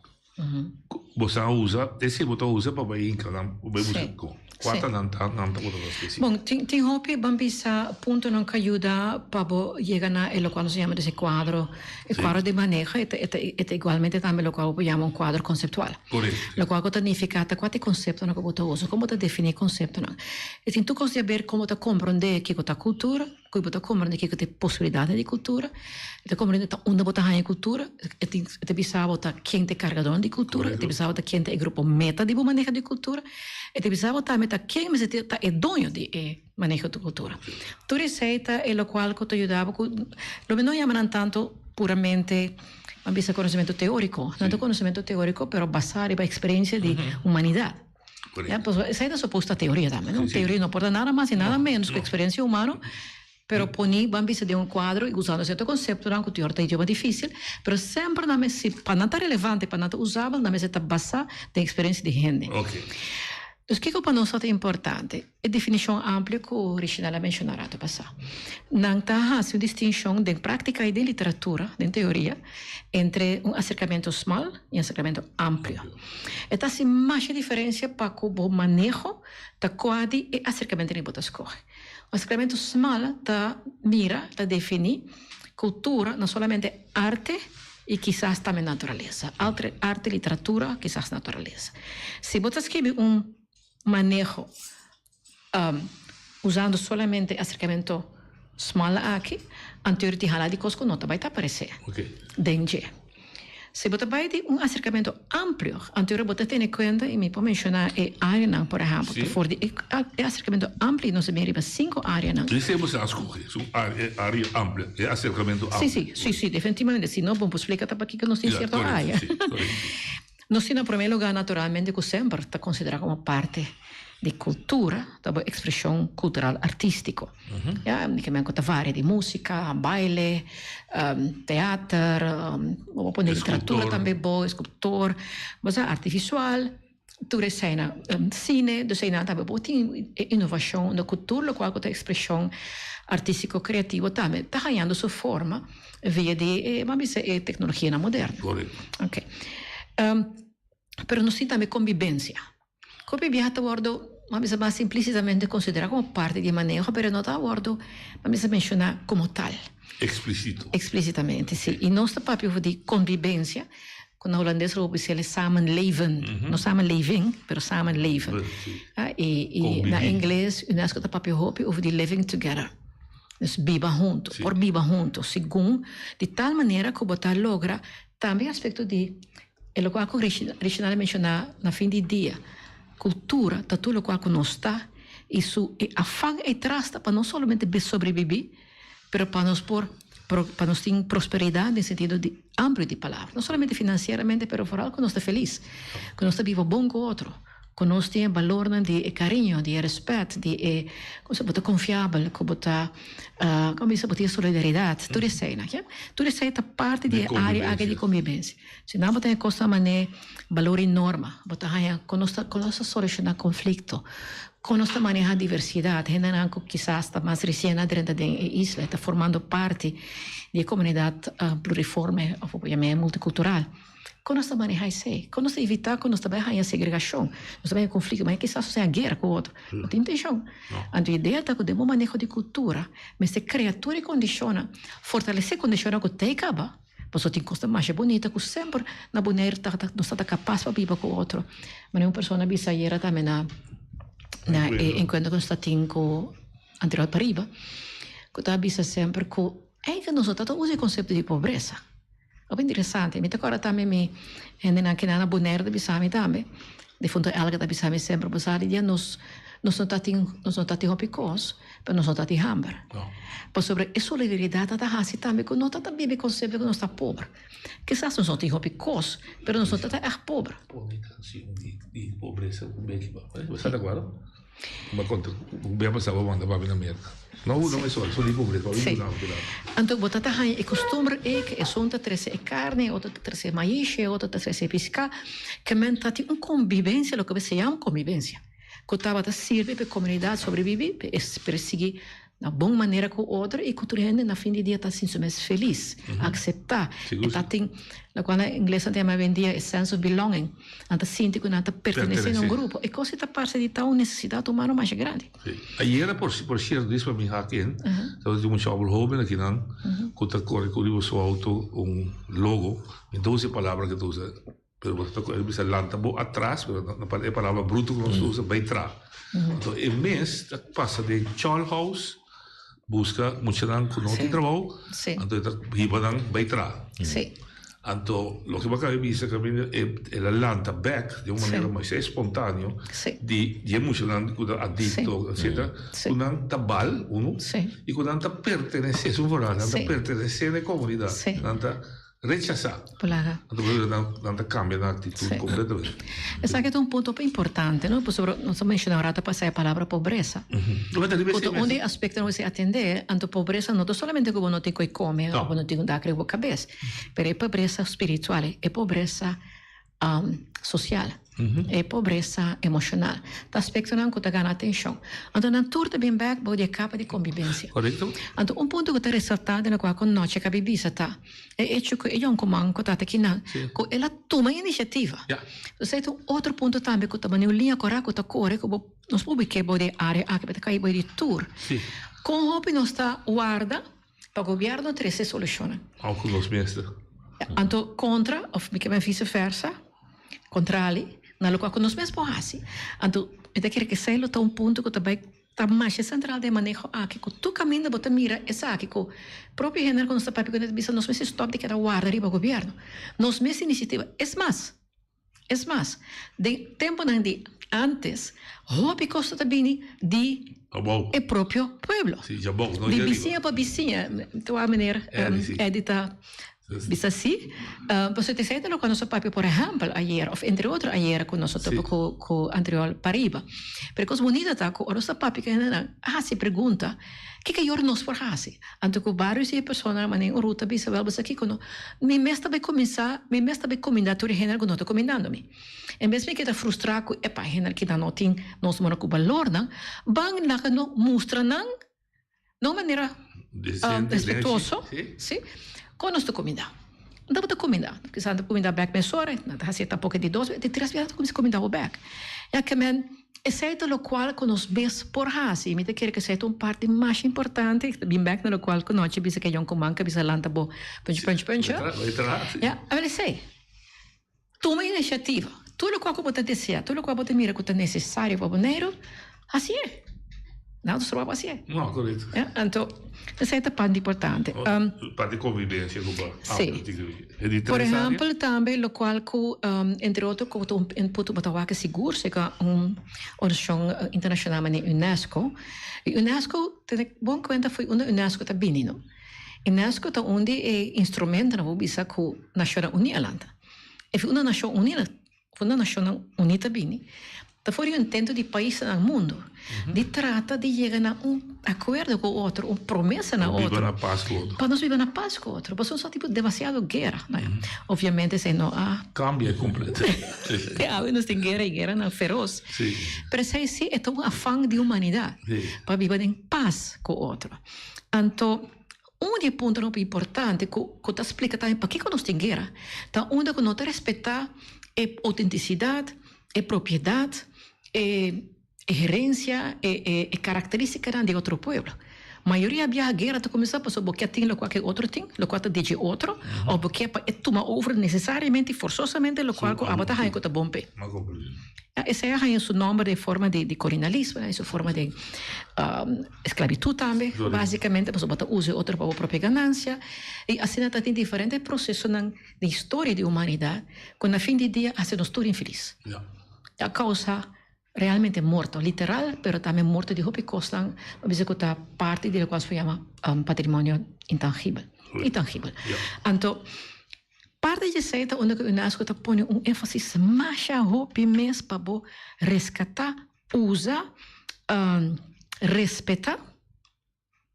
Você usa, esse você usa para ir para buscar. Quanto não está específico. Bom, tem hobby, bambisa, ponto não que ajuda para chegar na lo qual se chama esse quadro, o quadro de manejo, é igualmente também o qual chama quadro conceptual. Correto. Lo qual significa qual conceito não que você usa, como você definir conceito não. E tem tu consegue ver como você compreende que é cultura, como você compreende que é possibilidade de cultura, você compreende onde você tem cultura, você precisa botar quem é carregador de cultura, você precisa botar quem é grupo meta de manejo de cultura, você precisa botar quem é dono de manejo de cultura. Tu receita é o qual te ajudava, lo que não chamam tanto puramente conhecimento teórico, não é conhecimento teórico, pero basado na experiência de humanidade. Essa é suposta teoria também, não? Teoria não importa nada mais e nada menos que a experiência humana, pero poni bambisa de quadro e usando certo conceito, não que o teor é idioma difícil, pero sempre na mesa, para não estar relevante, para não estar usável, na mesa está basada na experiência de gente. Então, o que para nós é importante? É a definição ampla que o original mencionou no passado. Não está uma distinção de prática e de literatura, de teoria, entre acercamento small e acercamento amplo. Esta é mais a diferença para o manejo da quadro e acercamento que você escolhe. O acercamento small mira, define cultura, não somente arte, e quizás também natureza. Arte, literatura, quizás natureza. Se você escreve manejo usando solamente acercamento small aqui, anterior de falar de coisas que não vai aparecer. Danger. Se você vai de acercamento amplo, anterior você tem em conta, e me pode mencionar área, por exemplo, for de acercamento amplo, não se me arriba 5 áreas. Isso você escolhe, área ampla, é acercamento amplo. Sim, definitivamente. Se não, vamos explicar para que não tem certa área. Nós, em primeiro lugar, naturalmente, que sempre está considerado como parte de cultura, da expressão cultural artístico. Que me conta várias de música, baile, teatro, literatura também boa, escultor, mas arte visual, tu cena, cine, do cena também boa, tem inovação da cultura, o qual é expressão artístico-criativa também está ganhando sua forma via de tecnologia moderna. Ok. Pero nós temos também convivência. Convivência está mais implicitamente considerada como parte de manejo, pero não está vamos mencionar como tal. Explicitamente, sim. E nosso papel de convivência, quando o holandês vai dizer samenleven, não samenleving, pero samenleven. E na inglês, o nosso papel over de living together. Dus viva juntos, por viva juntos, segundo, de tal maneira que você logra também aspecto de lo qual o original mencionar na fim de dia, cultura, está tudo o qual nós está, e afã e trasta para não somente sobreviver, mas para nós ter prosperidade no sentido de amplo de palavra, não somente financeiramente, mas por algo que nós está feliz, que nós está vivo bom com o outro, que nós temos valor de carinho, de respeito, de confiável, como se pode solidariedade, tudo isso aí, tudo isso é parte da área de convivência. Se não você tem coisa mané valor enorme, você quando nós solucionar conflito, conosce manejar diversidad, gente quizás está más recién adentro de la isla, está formando parte de la comunidad pluriforme, o multicultural. Conosce manejar isso, conosce evitar, conosce também a segregação, nós também conflito, mas quizás seja guerra com o outro, não tem intenção. A ideia é que temos manejo de cultura, mas se criatura condiciona, fortalecer condiciona que tem que acabar. Posso ter coisa mais bonita que sempre na boneira não está capaz para viver com o outro. Mas uma pessoa bisaieira também na enquanto que está com anterior pariba, que está bisa sempre que nós estamos usando o conceito de pobreza. É interessante. Me agora também me que na boneira de bisami também, de fundo ela que está bisami sempre buscar dia nós não está tendo picos, mas nós está tendo hambre. Por sobre a solidariedade da raça também que nós está também o conceito que nós está pobre. Quizás nós não temos picos, mas nós está pobre. De pobreza com bem que você está de acordo? Mas conta, o bem passava manda para na merda. Não é só de pobreza, então bota é costume que é só trazer carne, outra trazer maíz, outra trazer pesca, que menta tem convivência, o que se chama convivência. Que estava serve para a comunidade sobreviver, para seguir na boa maneira com o outro e que o gente na fim de dia está assim mais feliz, aceitar. Está tem, na qual em inglês tem mais vendia sense of belonging, anda sinto que anda pertencer a um grupo e coisa está parte de tal necessidade humana mais grande. Ayer por cierto disse para mim aqui, então de um jovem jovem aqui não, que está correndo seu auto logo, em 12 palavras que tu usa. Pero você bisa lanta bo atrás, a palavra bruto que nós usa bem atrás. Então, em mês passa de Charles House, busca muito não que não tem trabalho, então riba não bem atrás. Então, o que vai cair bisa que é a lanta back de uma maneira mais espontânea, de emocionante, que adicto, etc. Que não tá bal e que não tá pertencer, não tá pertencer à comunidade, não tá rechazar. Não cambia na atitude completamente. Esse aqui é um ponto importante, não? Nós mencionamos agora passar a palavra pobreza. Onde aspecto não se atender, a pobreza não é somente que não tem que comer, ou não tem que dar a cabeça, mas é pobreza espiritual, é pobreza social, é pobreza emocional. O aspecto não que ganha atenção. Então, na tour também back pode capa de convivência. Correto. Então, um ponto que está ressaltado na qual conosce que a bebida está é hecho que é um comando que está aqui na que ela toma iniciativa. Então, outro ponto também que também linha correta que corre que nós publicamos pode área aqui para cair pode tour. Com o nós está guarda para o governo trazer soluções. Algo nos mestres. Então, contra ou vice-versa, contra ali, na local que nós mesmos fazemos. Então, eu quero que seja um ponto que também está mais central de manejo aqui, que tu caminha, você mira, essa aqui, que o próprio gênero, quando está para pegar, nós mesmos stop de que era guarda riba o governo. Nós mesmos iniciativa, é mais, de tempo de antes, hobby costa também de o próprio pueblo. De vizinha para vizinha, de uma maneira, edita. Bisa assim, você tem certeza quando nosso papi, por exemplo, ayer, ou entre outros, ayer, quando nós estamos com anterior pariba, porque os bonitos tá com o nosso papi que se pergunta, o que eu nós por fazer? Então, com vários pessoas, na maneira, ruta, bisa, você aqui, quando me mestre vai começar, me mestre vai comendar, tu regenerar, quando estou comendando-me. Em vez de que está frustrado, com, epa, regenerar, que não tem, nós moramos com valor, não, bang, lá que não mostra, não, de maneira respeitosa, sim. Quando estou comendo, não estou comendo, porque se estou comendo back mesora, não está assim pouco de 2, de 3 vezes estou comendo o back. É que men, é certo o qual que nós vemos por raça, e me quer que seja uma parte mais importante, bem back no qual que nós bisa que um comando que bisa lanta bo, punch. É, eu sei. Toma iniciativa, tudo o qual que você deseja, tudo o qual você mira que é necessário para o dinheiro, assim é. Não, do trabalho assim é. Não, correto. Então, essa é a parte importante. Parte de convivência global. Sim. Por exemplo, também, o qual, entre outros, um input para seguro, é uma organização internacional, a UNESCO. A UNESCO, tem bom conta, foi uma UNESCO que bem, não? A UNESCO é onde é instrumento na visa com a Nação Unida. É uma Nação Unida bem. Foi um intento de país no mundo de tratar de chegar a acordo com o outro, uma promessa na outra. Viva na paz com o outro. Para nós viver na paz com o outro. Porque são tipo demasiado guerra. Né? Obviamente, se não há... Cambia completo. Nós temos guerra e guerra não feroz. Sim. Mas se é um afã de humanidade. Para viver em paz com o outro. Então, dos pontos importantes que explica também por que nós temos guerra. Então, onde nós respeitar é autenticidade, é propriedade, é herência, é característica de outro povo. A maioria da guerra começa porque tem o que outro tem, o qual diz outro, ou porque toma over necessariamente e forçosamente o qual a batalha é bom pé. Essa é a sua nome de forma de colonialismo, a sua forma de esclavitud também. Basicamente, você usa outro para a própria ganância. E assim, tem diferentes processos na história da humanidade, que no fim do dia, hacen tudo infeliz. A causa realmente morto, literal, pero também morto de hobby costan, a parte de lo cual se llama patrimonio intangível. Então, parte de seita onde a UNESCO põe ênfase mais a hobby mesmo para resgatar, usar, respeitar,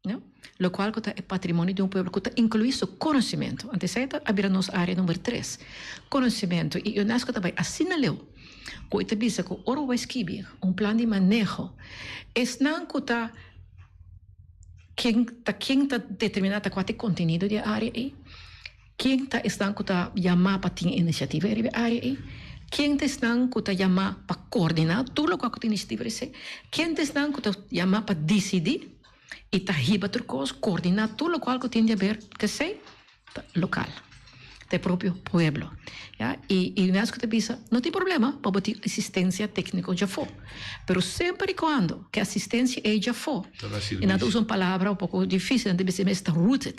não? Lo qual é patrimônio de povo que inclui o conhecimento. Antes seita, abrir a nossa área número 3. Conhecimento. E a UNESCO também assinalou que te diz que ora vai escrever plano de manejo. Não que quem está determinado qual é o conteúdo da área aí, quem está chamado para ter iniciativa da área aí, quem está chamado para coordenar tudo o que a iniciativa é, quem está chamado para decidir e está riba coisa, coordenar tudo o que tem a ver que sei local. Do próprio pueblo. E o UNESCO te diz, não tem problema para ter assistência técnica já for. Mas sempre e quando que a assistência é já for, e não usa uma palavra um pouco difícil, deve ser mais rooted.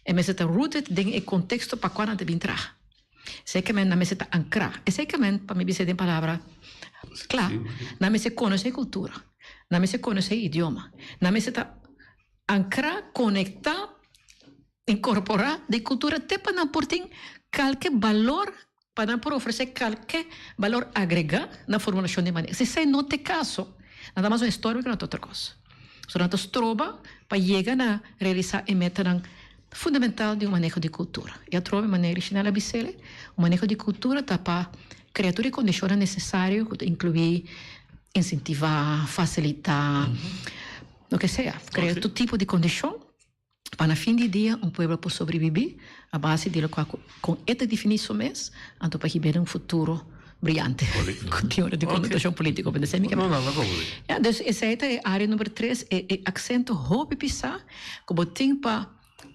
E mais rooted tem o contexto para quando deve entrar. Sei que não está ancrar. E sei que para mim dizer uma palavra claro, não se conhece a cultura, não se conhece o idioma, não se está ancrar, conectar, incorporar de cultura até para não por ter qualquer valor, para não oferecer qualquer valor agregado na formulação de maneira. Se isso não é caso, nada mais uma história que não é outra coisa. Só nós trova para chegar a realizar e meta fundamental de manejo de cultura. E a trova de maneira original a Bicele, o manejo de cultura está para criatura e condições necessárias, incluir, incentivar, facilitar, o que seja, criar todo tipo de condição para, no fim do dia, povo possa sobreviver a base de com esta definição mesmo, então para viver um futuro brilhante, com teoria de conotação política. Não, essa é a área número 3, é acento hobby pisar, como tem para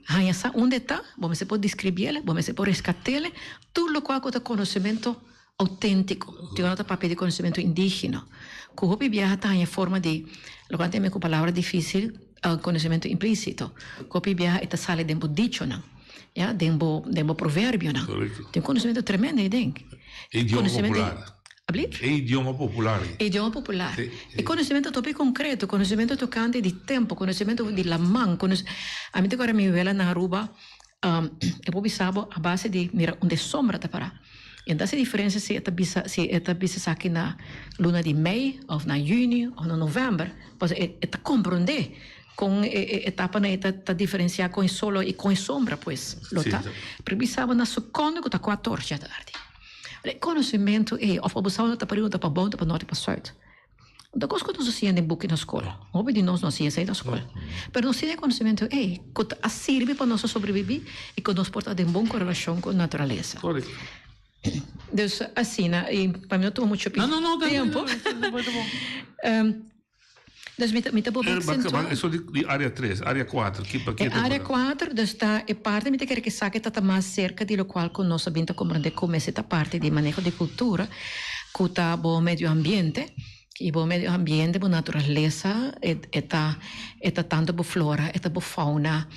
arranhar onde está, vamos pode descrever, vamos pode resgatar tudo o qual é conhecimento autêntico, tem outro papel de conhecimento indígena, que o hobby viaja em forma de, lo que tem com palavra difícil, conhecimento implícito. Copy viaja esta sale dembo dicho, não? Ja, dembo provérbio, não? Tem conhecimento tremendo aí dentro. Idioma popular. É idioma popular. Idioma popular. E conhecimento topi concreto, conhecimento tocante de tempo, conhecimento de la mão. A mim agora me vela na Aruba, eu vou bisabo a base de mira onde sombra tá para. Então, a diferença se esta bisa aqui na luna de maio, ou na junho, ou na novembro, pois é compreender com etapa na esta diferenciar com solo e com sombra, pois, lota. Previsava na segunda que está 14 da tarde. O conhecimento é, ou abusava na pergunta para bom, para norte, para sorte. Da coisa que nós fazíamos em book na escola, óbvio de nós não fazíamos aí na escola, mas nós temos conhecimento que serve para nós sobreviver e que nos porta em boa correlação com a natureza. Correto. Então, assim, e para mim não tomou muito tempo. Isso de área 3, área 4. Área 4 está é parte de que sabe que está mais cerca de lo qual nós sabemos compreender como é esta parte de manejo de cultura, que está bom meio ambiente, e bom meio ambiente, boa natureza, está tanto boa flora, está boa fauna,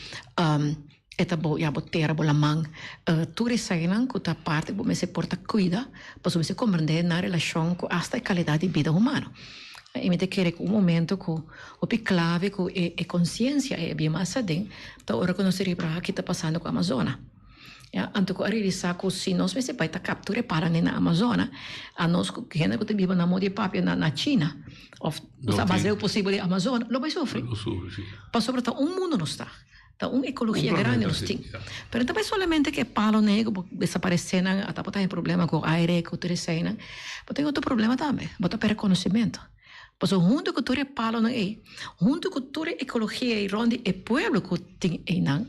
está boa terra, boa lamang, tudo isso aí que está parte bom se porta cuida, para você compreender na relação com esta qualidade de vida humana. E me te quer que momento que o clave que é consciência é bem mais adentro, então ora que nós para aqui está passando com a Amazônia. Anto arrivi sa così nós se vai ta capture para na Amazônia a nós que gente que vive na modi papia na China of sa base possível de Amazônia lo vai sofrer sì. pa soprattutto un mondo non sta da ecologia grande non sta però também solamente che palo nego desaparecendo a tapota tem problema com aire com terceira mas tem outro problema também bota per conhecimento Pois junto com todo palo não é, junto com toda ecologia e onde é pueblo que tem aí não,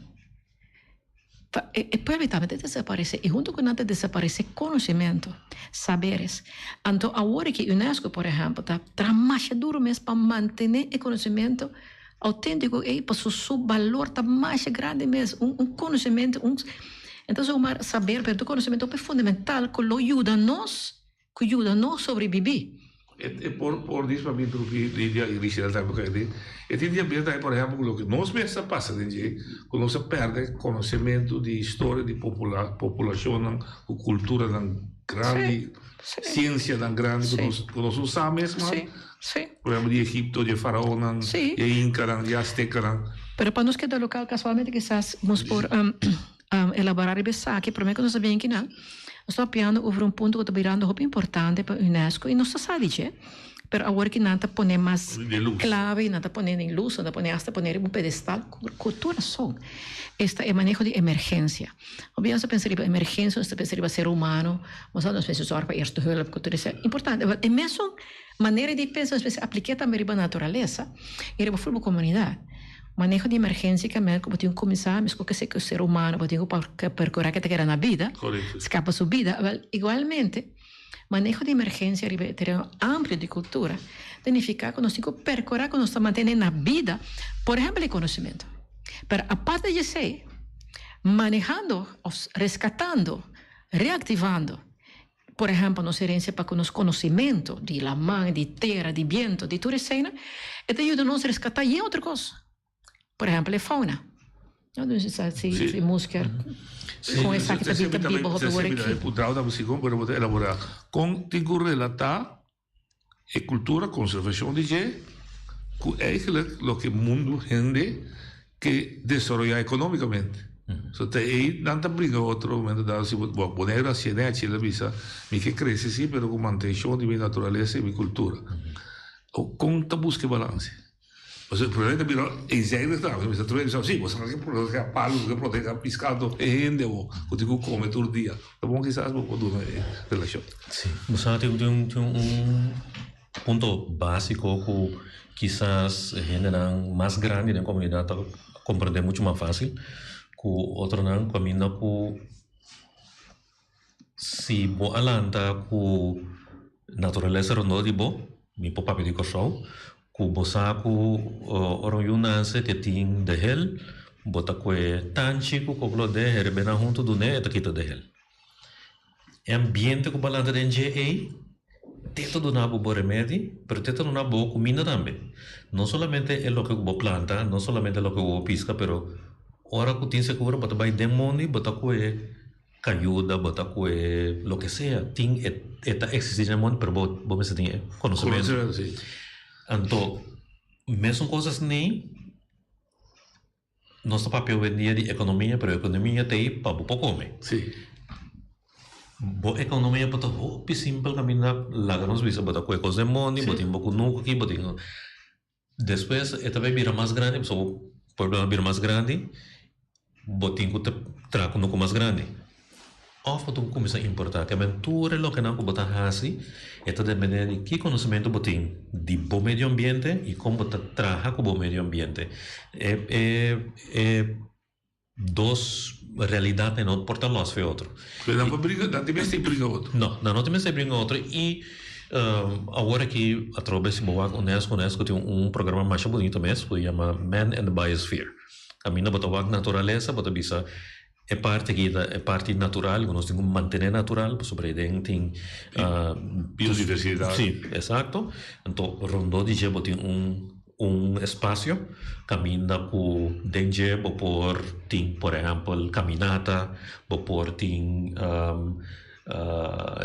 é pueblo também desaparece e junto com nada desaparece conhecimento, saberes. Então agora que UNESCO, por exemplo, está trabalhando duro mesmo para manter o conhecimento autêntico e para o valor está mais grande mesmo, conhecimento, então saber, pero o conhecimento é fundamental que ajuda nós sobreviver. E por isso, para mim, Lídia e Richard, e tem dia bem, por exemplo, que nós mesmos passa, quando nós perde conhecimento de história de população, cultura grande, ciência grande, que nós usamos mesmo, por exemplo, de Egipto, de Faraó, de Inca, de Azteca. Pero para nós que é do local, casualmente, quizás, vamos por elaborar e pensar, que prometo que nós sabemos que não, sto piano over un punto che sta virando molto importante per UNESCO e non si sa dice per agora che nata pone mais clave nata pone in luz nata pone hasta poner un pedestal cultura son esta è manejo di emergenza ovviamente pensare per emergenza sta pensare per essere umano ma sa non penso solo per eerste hulp cultura è importante e messo maniere di pensare applicata per la naturaleza e per la comunità manejo de emergência que é como tinha começar mas que o ser humano tinha que percorrer que era na vida escapa sua vida igualmente manejo de emergência ter amplo de cultura significa que nós temos que percorrer que nós estamos mantendo na vida por exemplo o conhecimento pero a parte de ser manejando rescatando reactivando por exemplo nossa herência para o conhecimento de la mãe de terra de vento de tudo isso e te ajuda a nos resgatar e outra coisa. Por exemplo, a fauna. Não sei se música com essa que está viva para o aqui. Deputado da música, para elaborar. Com tem que relatar a cultura, conservação de que é o que o mundo rende que desenvolver economicamente. So aí não está briga outro momento da se poner a cena Chile visa me que cresce sim, pero com manutenção de minha natureza e minha cultura. O com tá busca balance. Mas o problema é em sério está, mas tu vês assim, você tem que proteger palo, que proteger pescado, rende o que come todo dia. Tá bom que sabe pode uma relação. Sim, mas tem ponto básico que quizás gente mais grande na comunidade compreender muito mais fácil, que outro não caminha que se bo alanta que natureza rondo de bo, mi po papel de corção ku bosaku orang Yunanse que tem de hel bota que tanchi ku koplo de herbena junto do ne eta kita de hel ambiente ku balanta de NGA teto do nabo bo remedi pero teto do nabo comida também não solamente é lo que bo planta não solamente é lo que bo pisca pero ora ku tin se cura bota by demoni bota ku ayuda bota ku lo que sea ting eta existe no mundo pero bo me se tem conhecimento então, mesmo coisas nem nosso papel vendia de economia, mas a economia tem para pouco comer. Sim. Boa economia para o simples caminhar lá nos visa, botar coisas de money, botar um pouco nuco aqui, botar. Depois, também vira mais grande, o problema vira mais grande, botar um trago nuco mais grande. Of tu começa a importar, que a mentura lo que não botar assim, é depender de que conhecimento botem de bom meio ambiente e como botar trabalha com o bom meio ambiente. Duas realidades não porta los foi outro. Não briga, não tem mais briga outro. Não tem mais briga outro e agora que através de boa UNESCO tem programa mais bonito mesmo, que chama Man and the Biosphere. Caminha botar natureza, botar bisa é parte natural, nós temos que manter natural, sobre aí tem biodiversidade. Sim, exato. Então, Rondô de Jebo tem espaço, caminha com dengue, por exemplo, caminata, tem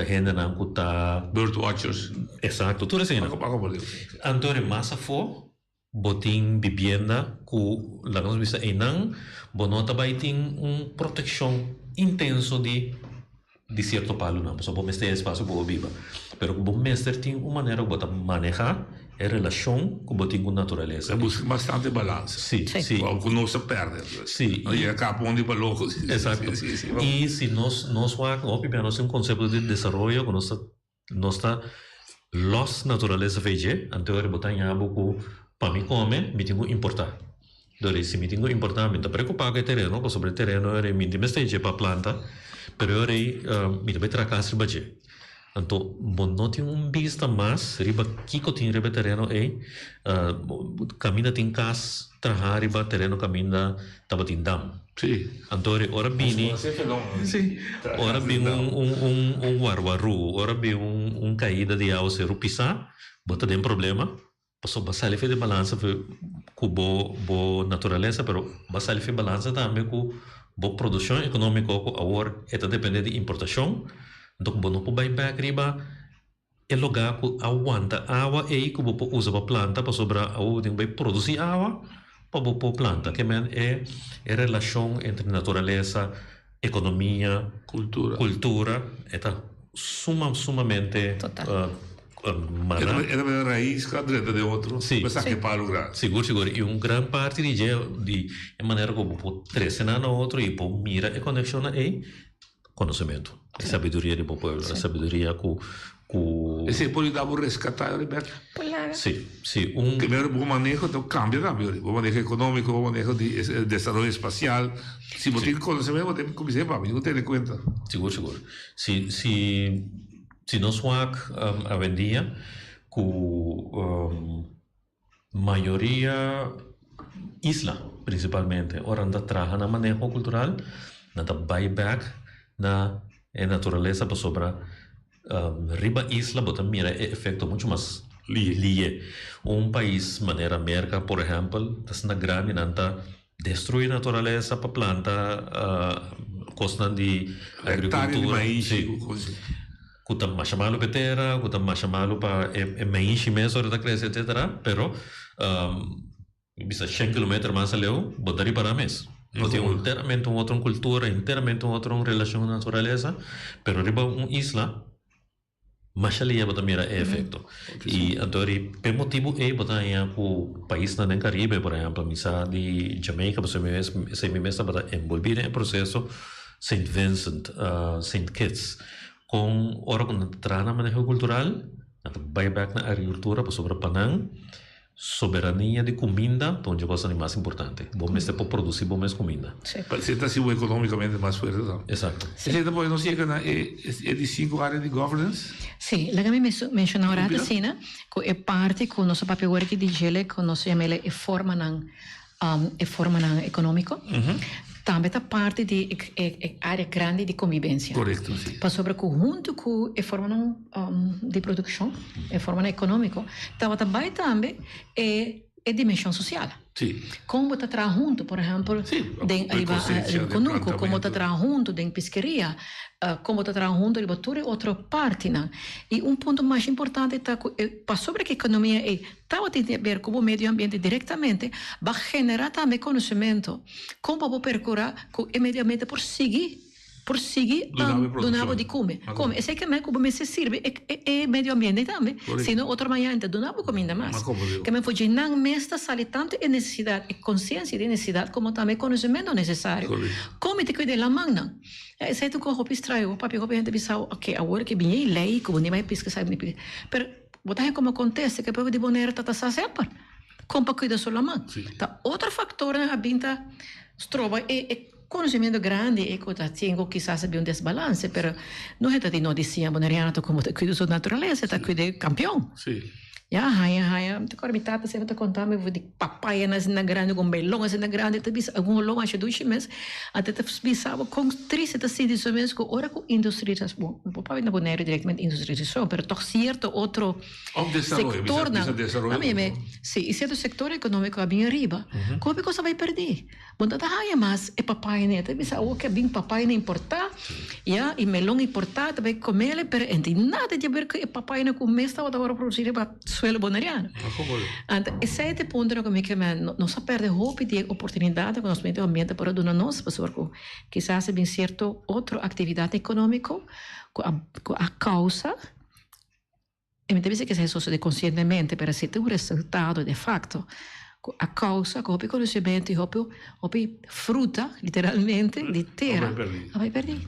gente não está bird watchers. Exato, tudo assim. Então, é massa for botin vivienda ku lagang bisa enang bonota baiting proteção intenso de certo palo não, só bom mestre espaço boa viva, pero bom mestre tem uma maneira bota manejar a relação com botin com natureza. Busca bastante balança. Sim, sim. Algo não se perde. Sim. E acaba onde para louco. Exato. E se nós temos um conceito de desenvolvimento, nós los natureza veje, anterior botar em abo para mim come, me tenho importar. Dore se me tenho importar, me tá preocupado com o terreno, porque sobre o terreno eu me demestei para planta, pero eu me também tracasse baje. Então, não tem vista mais, riba kiko tem riba terreno caminha tem cas, trajar riba terreno caminha tava tem dam. Sim. Então, ora bini, sim, ora bini warwaru, ora bini caída de água se rupisa, bota tem problema, passou basali fe de balança com bo natureza, pero basali fe balança também com bo produção econômica com agora eta depende de importação. Então, não pode back riba é lugar que aguanta água e que você usa para planta para sobrar água tem que produzir água para você planta que é a relação entre natureza, economia, cultura é sumamente é a raiz que a direita de outro mas que para lugar seguro e grande parte de maneira como você cresce na outro e você mira e conexão aí conhecimento, a sabedoria do povo, a sabedoria E se pode dar para resgatar, Roberto? Sim. Primeiro, bom manejo, então cambia também. Bom manejo econômico, bom manejo de desenvolvimento espacial. Se você tem conhecimento, você tem que começar para mim, não tem em conta. Seguro. Se nós vamos a vendia, com maioria isla, principalmente, ora anda traja na manejo cultural, nada buyback, na natureza para sobrar riba isla bota mira efeito muito mais lie país maneira América por exemplo está na grande nanta destruir a natureza para planta costa de agricultura kuta machamalo petera kuta machamalo para mais mesmo da cresce etc pero bisa 100 km mais aleu botaria para mês tem inteiramente outra cultura, inteiramente outra relação com a natureza, pero riba isla, mas ali é também é efeito. E então, por motivo botar o país na Caribe, por exemplo, misa de Jamaica, você me está para envolver em processo Saint Vincent, Saint Kitts, com ora quando entrar na manejo cultural, buyback na agricultura, para sobre Panang, soberania de comida, onde é o mais importante. Vamos para produzir boas comida. Você está sendo economicamente mais forte, não? Exato. Você depois não chega na de 5 áreas de governance? Sim, lá me mencionou ora assim, que é parte que o nosso papel agora que diz ele, que o nosso chama é forma não econômico. Também está parte de área grande de convivência. Correto, sim. Para sobre junto com a forma de produção, a forma econômica, também é dimensão social. Sim. Como está trabalhando junto, por exemplo, como está trabalhando junto em pesqueria, como está trabalhando junto em outra parte, né? E ponto mais importante está para sobre a economia tem a ver com o meio ambiente diretamente, vai generar também conhecimento, como percorrer imediatamente por seguir do nabo de comer. Como esse que me se serve é meio ambiente também. Senão outra manhã então do nabo comida mais. Que me foi não mesta sale tanto a necessidade, a consciência de necessidade como também conhecimento necessário. Como te cuida da mão não. Esse é tu corpo estranho, o papi corpo gente pensou, ok, agora que bem lei, como nem mais pesca sabe nem. Pero botar como acontece que pode de boneira tata sempre. Como para cuidar só da mão. Tá outro fator na binta trova conhecimento grande e que tenho quizás um desbalance, pero não é que não dizíamos boneriano como te cuida da natureza, te cuida campeão. Sim. Agora me tata sempre te contar me de papaya na grande com melão na grande, te bis algum longo acho 2 meses, até te bisava com triste te se disso mesmo que ora com industrialização, papai não boneiro diretamente industrialização, pero toch certo outro sector na sim, e certo sector econômico a bem arriba, como coisa vai perder? Bom, tá mas é papai né, te bisa o que bem papai não importar, e melão importar, também comer, pero não nada de ver que papai não começa a agora produzir suelo bonariano. Esse é o ponto que não se perde hope de oportunidade com o meio ambiente para donar nós, porque quizás é certo outra atividade econômica a causa e muitas vezes que se sucede conscientemente para ser um resultado de facto a causa che hopi conoscimento hopi fruta literalmente di terra vai perdi.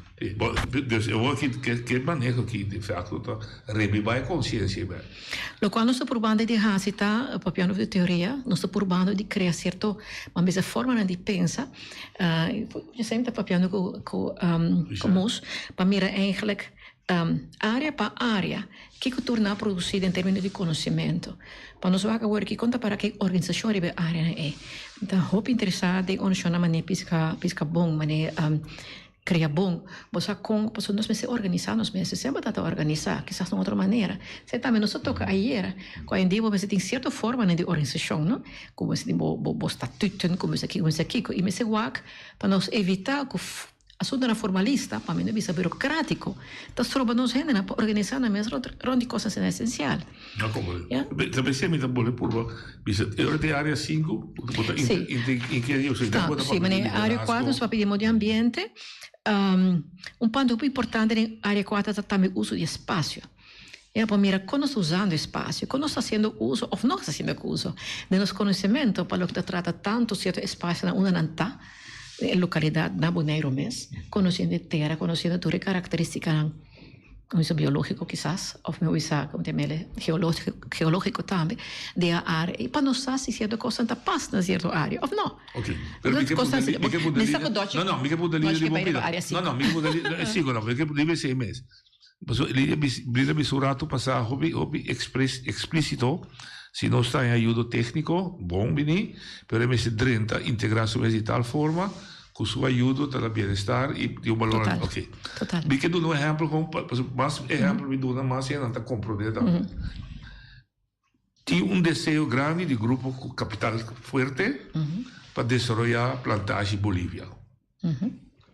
Dus eu vou aqui que manejo aqui de fato tá revivar a consciência bem. Lo quando sto provando di hasita piano di teoria non sto provando di creare certo ma mesa forma di pensa je sempre piano com mus maar mira eigenlijk área para área que torna a produzir em termos de conhecimento para nós agora que conta para que organização ribe área é então hope interessado em uma maneira pisca bom maneira criar bom você com nós se organizar nós mesmos sempre tenta organizar quizás de outra maneira você também não só toca ayer quando em dia você tem certa forma de organização não como se tem bo estatuto como se aqui e me se wak para nós evitar que assunto formalista, para mim não é burocrático. Então, nós temos que organizar na mesma ronda de coisas essenciais. Não, como é? Também se me dá boa por eu de área 5, em que eu sei. Sim, mas na área 4, nós pedimos de ambiente. Ponto muito importante na área 4 é também o uso de espaço. Para mirar quando está usando espaço, quando está fazendo uso ou não está fazendo uso de nosso conhecimento, para o que trata tanto certo espaço na uma nanta, localidade na Bonaire mesmo, conhecendo terra, conhecendo todas as características biológico quizás, ou me usa como temele geológico também, de a área, e para nós se certa coisa está passa na certa área, ou não. Ok. Pero me que pode não, me que pode ali de bombida. Não, me pode ali, sim, não, me que deve ser mesmo. Mas ele misurato passar hobby explícito. Se não está em ajuda técnico, bom, bem, pero me se drenta integração de tal forma que sua ajuda para o bem-estar e o valor. Total. Ok. Total. Vi que do um exemplo, mais exemplo me dá mais e não está comprometendo. Tinha desejo grande de grupo com capital forte para desenvolver plantagem Bolívia.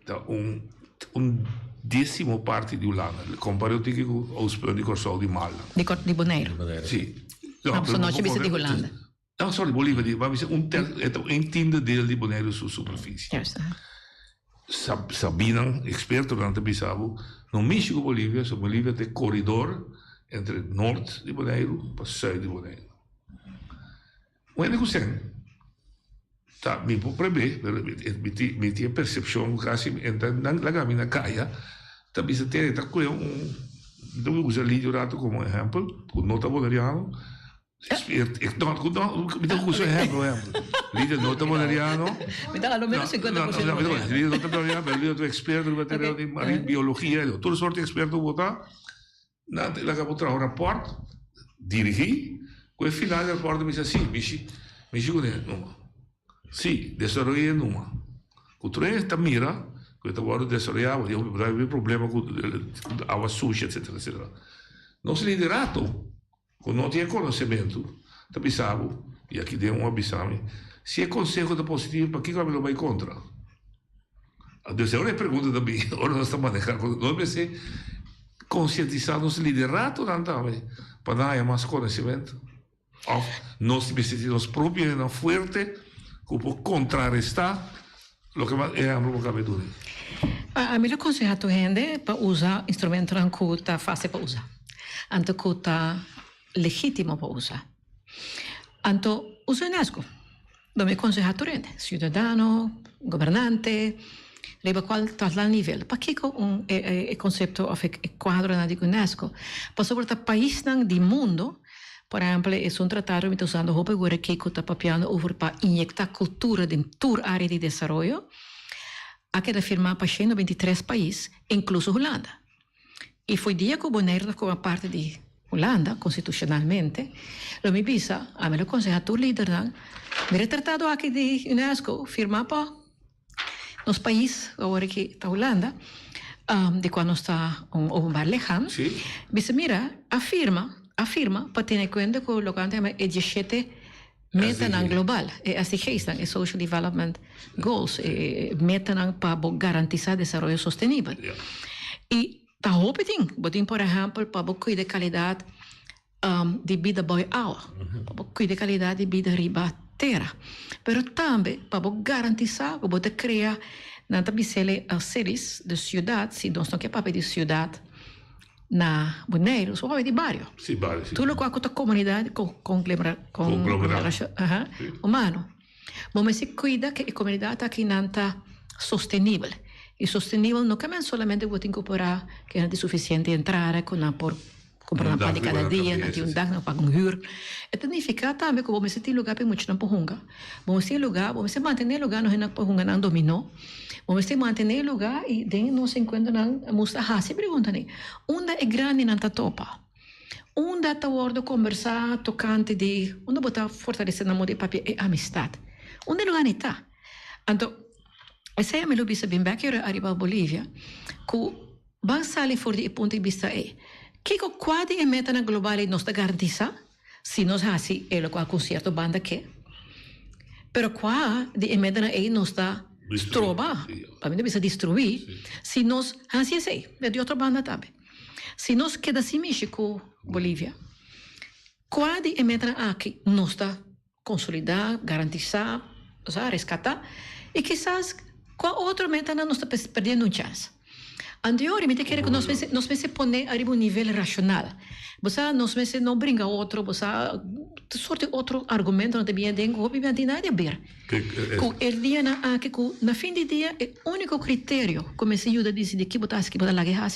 Então, décimo parte de Holanda, comparado com os planos de Corsol de Malta. De Bonaire. Sim. Não, só nós tivemos de Holanda. Não, só de Bolívia, mas um entenda dele de Bonaire sua superfície. Sabiam, expertos durante o bisabo, no México Bolívia, so Bolívia tem corredor entre norte de Bonaire para sul de Bonaire. O único sen, tá, me pode prever, me tinha percepção quase na caminha caia, tá bisa ter tá com então usa ali durante como exemplo, o nota bonariano. Me dá um exemplo. Líder nota bonariano. Me dá ao menos 50%. Líder nota bonariano, líder do experto em matéria de biologia, toda sorte de experto botar. Ele acabou de trazer um rapport, dirigir, com o final do rapport me disse assim, México numa. Sim, desenvolver numa. O trem está mira, que está agora desenvolver, eu tive problema com água suja, etc. Nosso liderato, quando não tinha conhecimento, também sabe, e aqui deu um avisame, se é conselho da positivo, para que eu vai contra? A terceira pergunta também, agora nós estamos manejando, nós precisamos conscientizar nosso liderato também, para dar mais conhecimento. Nós precisamos próprios na forte, como contrarrestar o que é a cabeça. A melhor conselho a gente para usar instrumento que está fácil para usar, anto que está legítimo para usar. Anto usa UNESCO. Dove conselho a gente, cidadão, governante, riba qual está lá nível. Para que conceito of quadro na de UNESCO? Para sobre o país do mundo. Por exemplo, é tratado de usando roupa agora que está papiando over para injectar cultura dentro da área de desenvolvimento. Aqui é afirmar para 123 países, incluso Holanda. E foi dia que o Bonaire como parte de Holanda, constitucionalmente, lo me visa, a melhor conselho líder, me tratado aqui de UNESCO, firmar para nos países, agora que está Holanda, de quando está um bar lejano, visa, mira, afirma para ter em conta que o local é 17 metas global, é SDGs, é Social Development Goals, metas para garantizar desenvolvimento sustentável. E está óbvio, por exemplo, para cuidar da qualidade de vida boa hour, para cuidar da qualidade de vida riba terra. Pero também para garantizar que você cria na tabicele séries de cidade, se nós não quer papel de cidade na Bonaire, só papel de bairro. Sim, bairro. Sim. Tudo com a comunidade, com humano. Mas se cuida que a comunidade está aqui não está sustentável. E sustentável não é somente você incorporar que não é suficiente entrada com a por comprar uma pá de cada dia, não tem dag, não paga huur. E significa também que você tem lugar para muito não pohunga. Você tem lugar, você manter lugar não é pohunga não dominou. Você tem manter lugar e daí não se encontra não musta hasi pergunta nem. Onde é grande não tá topa. Onde está o conversar tocante de onde botar fortalecer na moda papel e amistade. Onde lugar não está. Então essa é a melhor vista bem que eu arrivo a Bolívia, que vai sair fora do ponto de vista que quase é meta na global e nós garantiza, se nós assim é o qual concerto banda que, pero quase de meta na nós está trova, para mim deve destruir, se nós assim é de outra banda também, se nós queda assim México, Bolívia, quase é meta na que nós está consolidar, garantizar, resgatar e quizás qual outro meta nós está perdendo chance. Anteriormente, quer que nós se põe a um nível racional. Você não brinca outro, você sorte outro argumento não tem tem obviamente nada a ver. O dia na fim de dia o único critério como se ajuda a decidir que botar que botar a guerra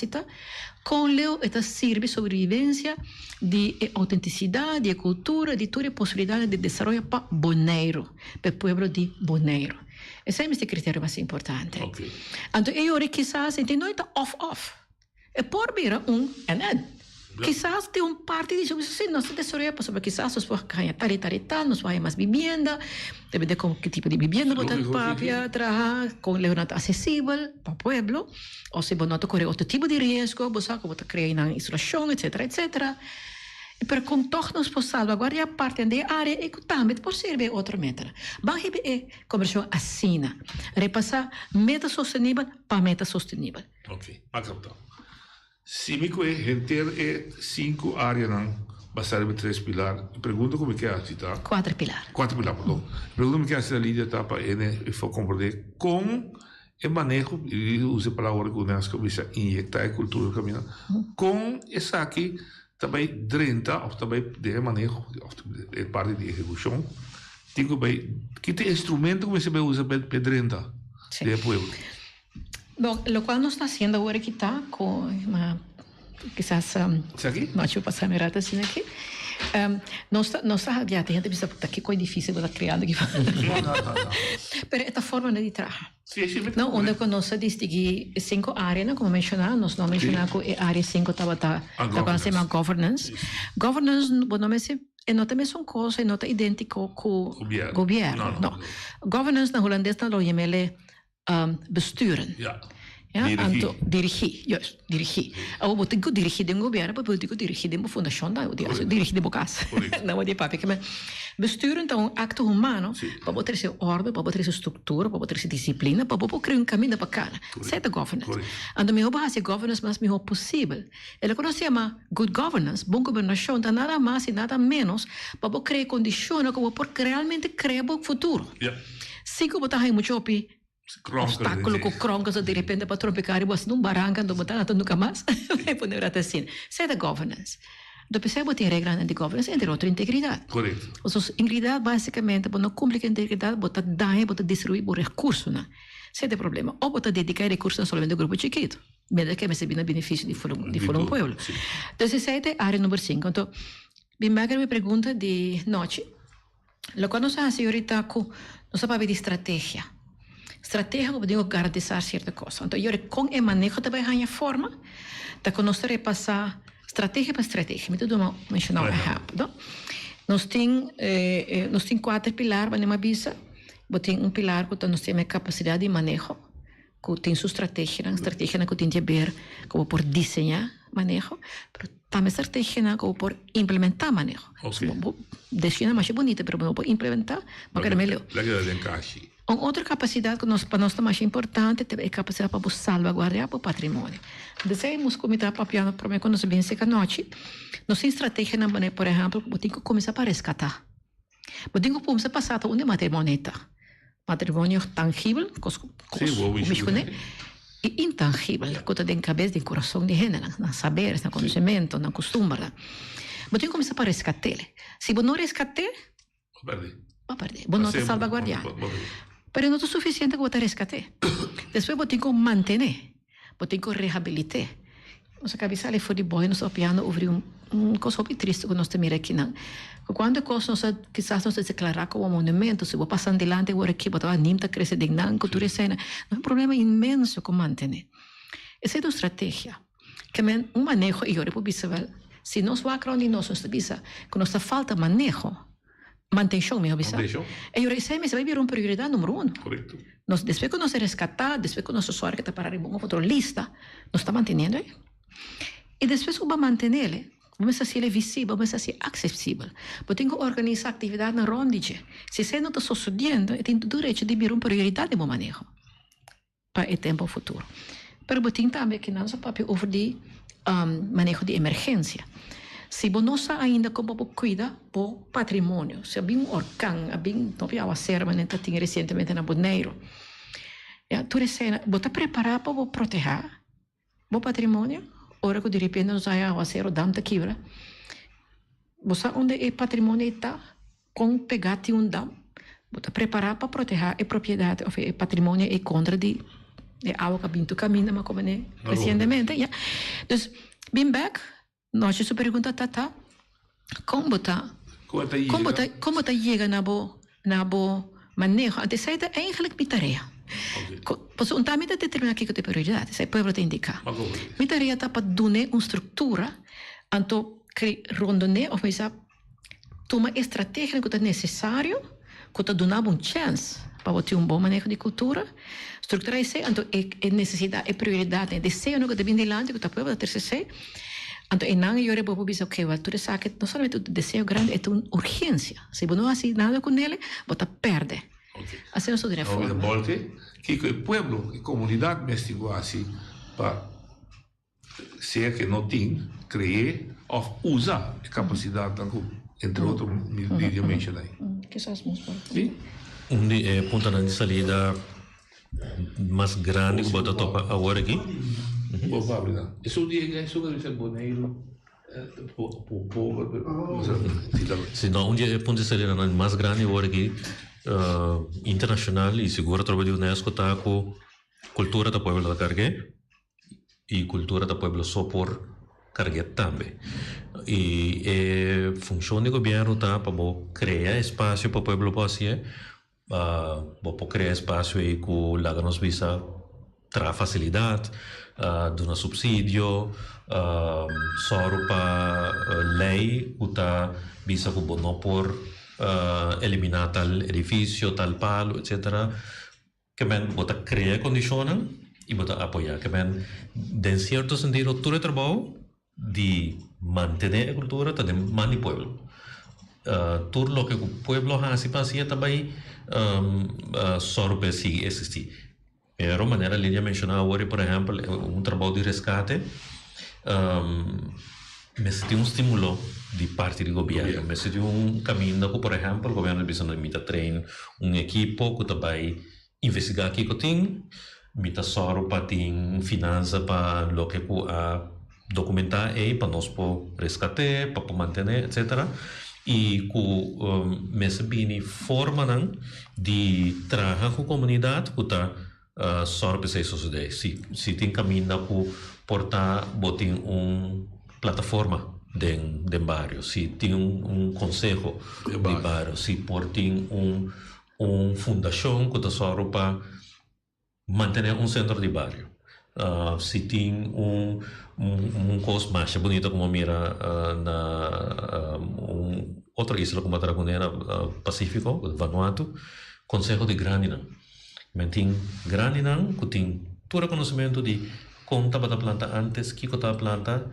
com leu esta serve sobrevivência de autenticidade, de cultura, de toda possibilidade de desenvolvimento para Bonaire, para o povo de Bonaire. Esse é o critério mais importante. Okay. Então, eu quizás não está off. É por vir and. Quizás tem parte disso, se nós desenvolvemos, sobre quizás nós vamos ganhar tal, nós vamos mais vivienda, depende de que tipo de vivienda botar papia, trabalhar com leonata acessível para o povo, ou se você não correr outro tipo de risco, você pode criar uma isolação, etc. Pero contornos por salvaguardar parte da área e também por servir outra meta. Vamos ver conversão assim, repassar meta sustentável para meta sustentável. Ok, acabou. Se me conhecer 5 áreas baseadas em 3 pilares, pergunto como é que é a cita? 4 pilares. 4 pilares, perdão. Pergunto como é que é a Lídia está para ele compreender como o manejo, e uso a palavra que nós começamos a injetar a cultura caminhando, com essa aqui também drenta, ou também de manejo, de parte de execução, digo bem, que tem instrumento como se usa para drenta do povo. Bom, o qual nós está fazendo agora que está com uma, quizás, não acho passar minha rata assim aqui, nós já tem gente que aqui coisa difícil para criar aqui, mas esta forma de trabalhar. Não, onde nós distinguimos 5 áreas, como mencionar, nós não mencionamos que a área 5 está conhecendo governance. Governance, não também são coisas, não é idêntico com o governo. Não. Governance na holandês não chamamos besturen. Dirigir. Eu vou ter que dirigir de governo, eu vou ter que dirigir de uma fundação, dirigir de uma casa. Não é de papel. Besturen então um acto humano, para poder ter ordem, para poder ter estrutura, para poder ter disciplina, para poder criar caminho para cá. Isso é governance. Então, melhor base governance mais melhor possível. Ela que nós chama good governance, boa governação, tá nada mais e nada menos para poder criar condições que realmente criar o futuro. Se que botar aí muito obstáculo com croncas de repente para tropicar e você não barranca não botar nada nunca mais vai poder até assim isso é da governance depois você tem regra de governance entre outra integridade correto ou seja integridade basicamente não cumpre com integridade botar daí botar destruir o recurso né esse é o problema ou botar dedicar recursos somente ao grupo chiquito mesmo que recebendo benefício de fora um povo então essa é a área número 5 então bem me pergunta de noite o que nós fazemos ahorita com nós sabemos de estratégia como digo, garantizar certa coisa. Então, com o manejo também ganha forma, da que nós repassar estratégia para estratégia. Me tudo mencionar um exemplo. Nós temos 4 pilares, mas não visa. Tem pilar que nós temos capacidade de manejo, que tem sua estratégia que tem a ver como por desenhar manejo, mas também estratégia como por implementar manejo. Desenhar mais bonita, mas não por implementar, mas é melhor. Uma outra capacidade que para nós é mais importante é a capacidade para salvaguardar o patrimônio. Desejamos começar para piano para mim quando nós bem seca noite. Nossa estratégia na maneira, por exemplo, eu tenho que começar para resgatar. Eu tenho que começar a passar onde matrimônio está. Matrimônio tangível, e intangível, que está dentro da cabeça, do coração de gente, nos saberes, no conhecimento, na costume. Eu tenho que começar para resgatar. Se eu não resgatar, vou perder. Vou não salvaguardar. Pero não é suficiente que eu resgatar. Depois eu tenho que manter, eu tenho que reabilitar. Nossa cabeça ali foi de boa, nós piano ouvir coisa muito triste que nós temos aqui. Quando a coisa quizás nós declarar como monumento, se eu passar adiante, eu aqui, eu estou nimta crescer de nan, cultura cena, é um problema imenso com manter. Essa é uma estratégia que um manejo, e eu repito, se nós vamos de nós, que nos falta manejo, manutenção, me avisa. E eu sei, mas vai vir uma prioridade número 1. Correto. Nós, depois que nós resgatar, depois que nós usuário que está para uma outra lista, nós está mantendo ele. E depois que vamos manter ele, vamos fazer ele visível, vamos fazer acessível. Eu tenho que organizar atividade na rondite. Se você não está sucedendo, eu tenho o direito de vir uma prioridade no manejo para o tempo futuro. Mas eu tenho também que não só para over de manejo de emergência. Se você não sabe ainda como cuidar do patrimônio, se há um orcão, há um não ser, mas não tinha recentemente na Boneiro, você está preparado para proteger o patrimônio? Ora que de repente não sai a ser o dam da quebra. Você onde o patrimônio está, com pegate dam, você está preparado para proteger a propriedade, ou o patrimônio é contra de água que vindo caminho, mas como é recentemente. Então, bem back. Nós se pergunta tata como está chega na bo manejo até sair da eigenlijk minha tarefa. Pois um também determinar aqui que tem prioridade, se o povo te indicar. Minha tarefa está para dar uma estrutura, então rondone ou seja, tomar estratégia que é necessário, que está dando uma chance para ter bom manejo de cultura, estruturar isso, então é necessidade, é prioridade, é desejo que deve vir adiante, que está povo ter se então, não eu vou dizer que tu sabe que não somente o desejo grande, é uma urgência. Se você não faz nada com ele, você perde. Assim não sou de reforma. Que o povo, a comunidade mesmo assim, para ser que não tem, criar ou usar a capacidade, entre outros, de mencionar. Que são as músicas? Ponto de saída mais grande que você topa agora aqui. Isso deve ser Boneiro, se não, onde é ponto de saída mais grande agora aqui, internacional e seguro trabalho de UNESCO está com cultura da povo da cargue e cultura da povo sopor cargue também. E função do governo está para criar espaço para o povo passear, para criar espaço aí com lá nos visa tra facilidade, de um subsídio, só para lei, que está visa que não por eliminar tal edifício, tal palo, etc. Que men bota criar condições e bota apoiar. Que men, de certo sentido, todo o trabalho de manter a cultura também mani pueblo. Tudo o que o pueblo faz e também só para si existir. Pero maneira linha mencionar agora, por exemplo, trabalho de resgate, mas tem estímulo de parte do governo, mas tem caminho que, por exemplo, o governo precisa de treinar equipe que vai investigar aqui que tem, mita só para ter finança para o que documentar para nós resgatar, para manter, etc. E que mas bem forma de trabalhar com a comunidade que está só para ser suceder. Se tem caminho para portar, botar plataforma de bairro, se tem conselho de bairro, se tem fundação que está só para manter centro de bairro, se tem coisa mais bonita como mira na outra isla como a Dragonera Pacífico, Vanuatu, conselho de Granina. Mas tem grande não, que tem todo o conhecimento de como estava a planta antes, que estava a planta,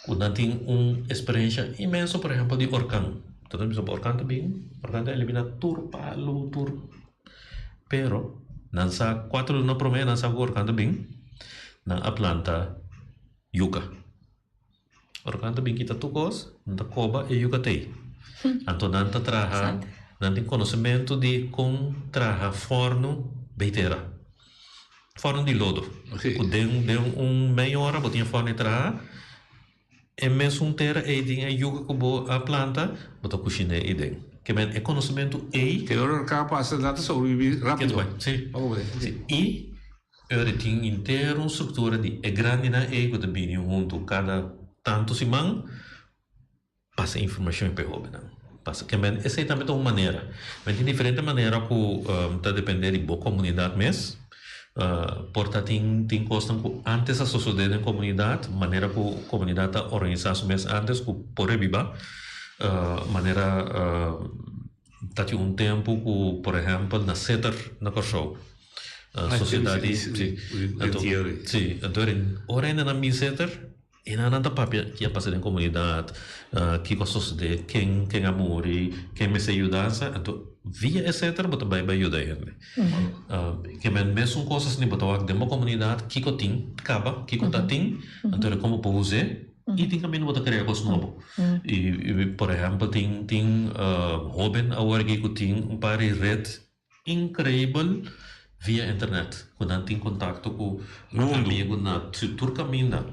que não tem uma experiência imensa, por exemplo, de orcão. Então, o orcão também, orcão eliminar todo palo, todo pero nansa 4 luna prome nansa orkando bing na a planta yuca. Orkando bing kita tukos, nanta koba e yuca tei. Anto nanta traha, nanta conhecimento de com traha forno beitera. Forno de lodo. Okay. Deu meia hora, botinha forno e traha. E mesmo tera e din a yuca kubo a planta, bota cucine e den. Que é conhecimento e que agora capaz de sobreviver rápido. Sim. Sim. E ele tem inteiro estrutura de é grande na ego de bem junto cada tanto simão passa informação para o não passa que é exatamente uma maneira mas tem diferente maneira que tá depender de boa comunidade mesmo porta tem costa que antes a sociedade em comunidade maneira que a comunidade tá organizada mesmo antes que por viva maneira tati tempo que por exemplo na setter na show sociedade sim então ora ainda na minha setter e na nada papia que ia passar em comunidade que com a sociedade quem amore quem me se ajudança então via etc bota vai ajudar ele que mesmo coisas nem botar de uma comunidade que tem acaba que conta tem então como pode usar e tem também outra criar coisas novas e por exemplo tem Robin agora que tem par de rede incrível via internet quando tem contato com um amigo na Turcamina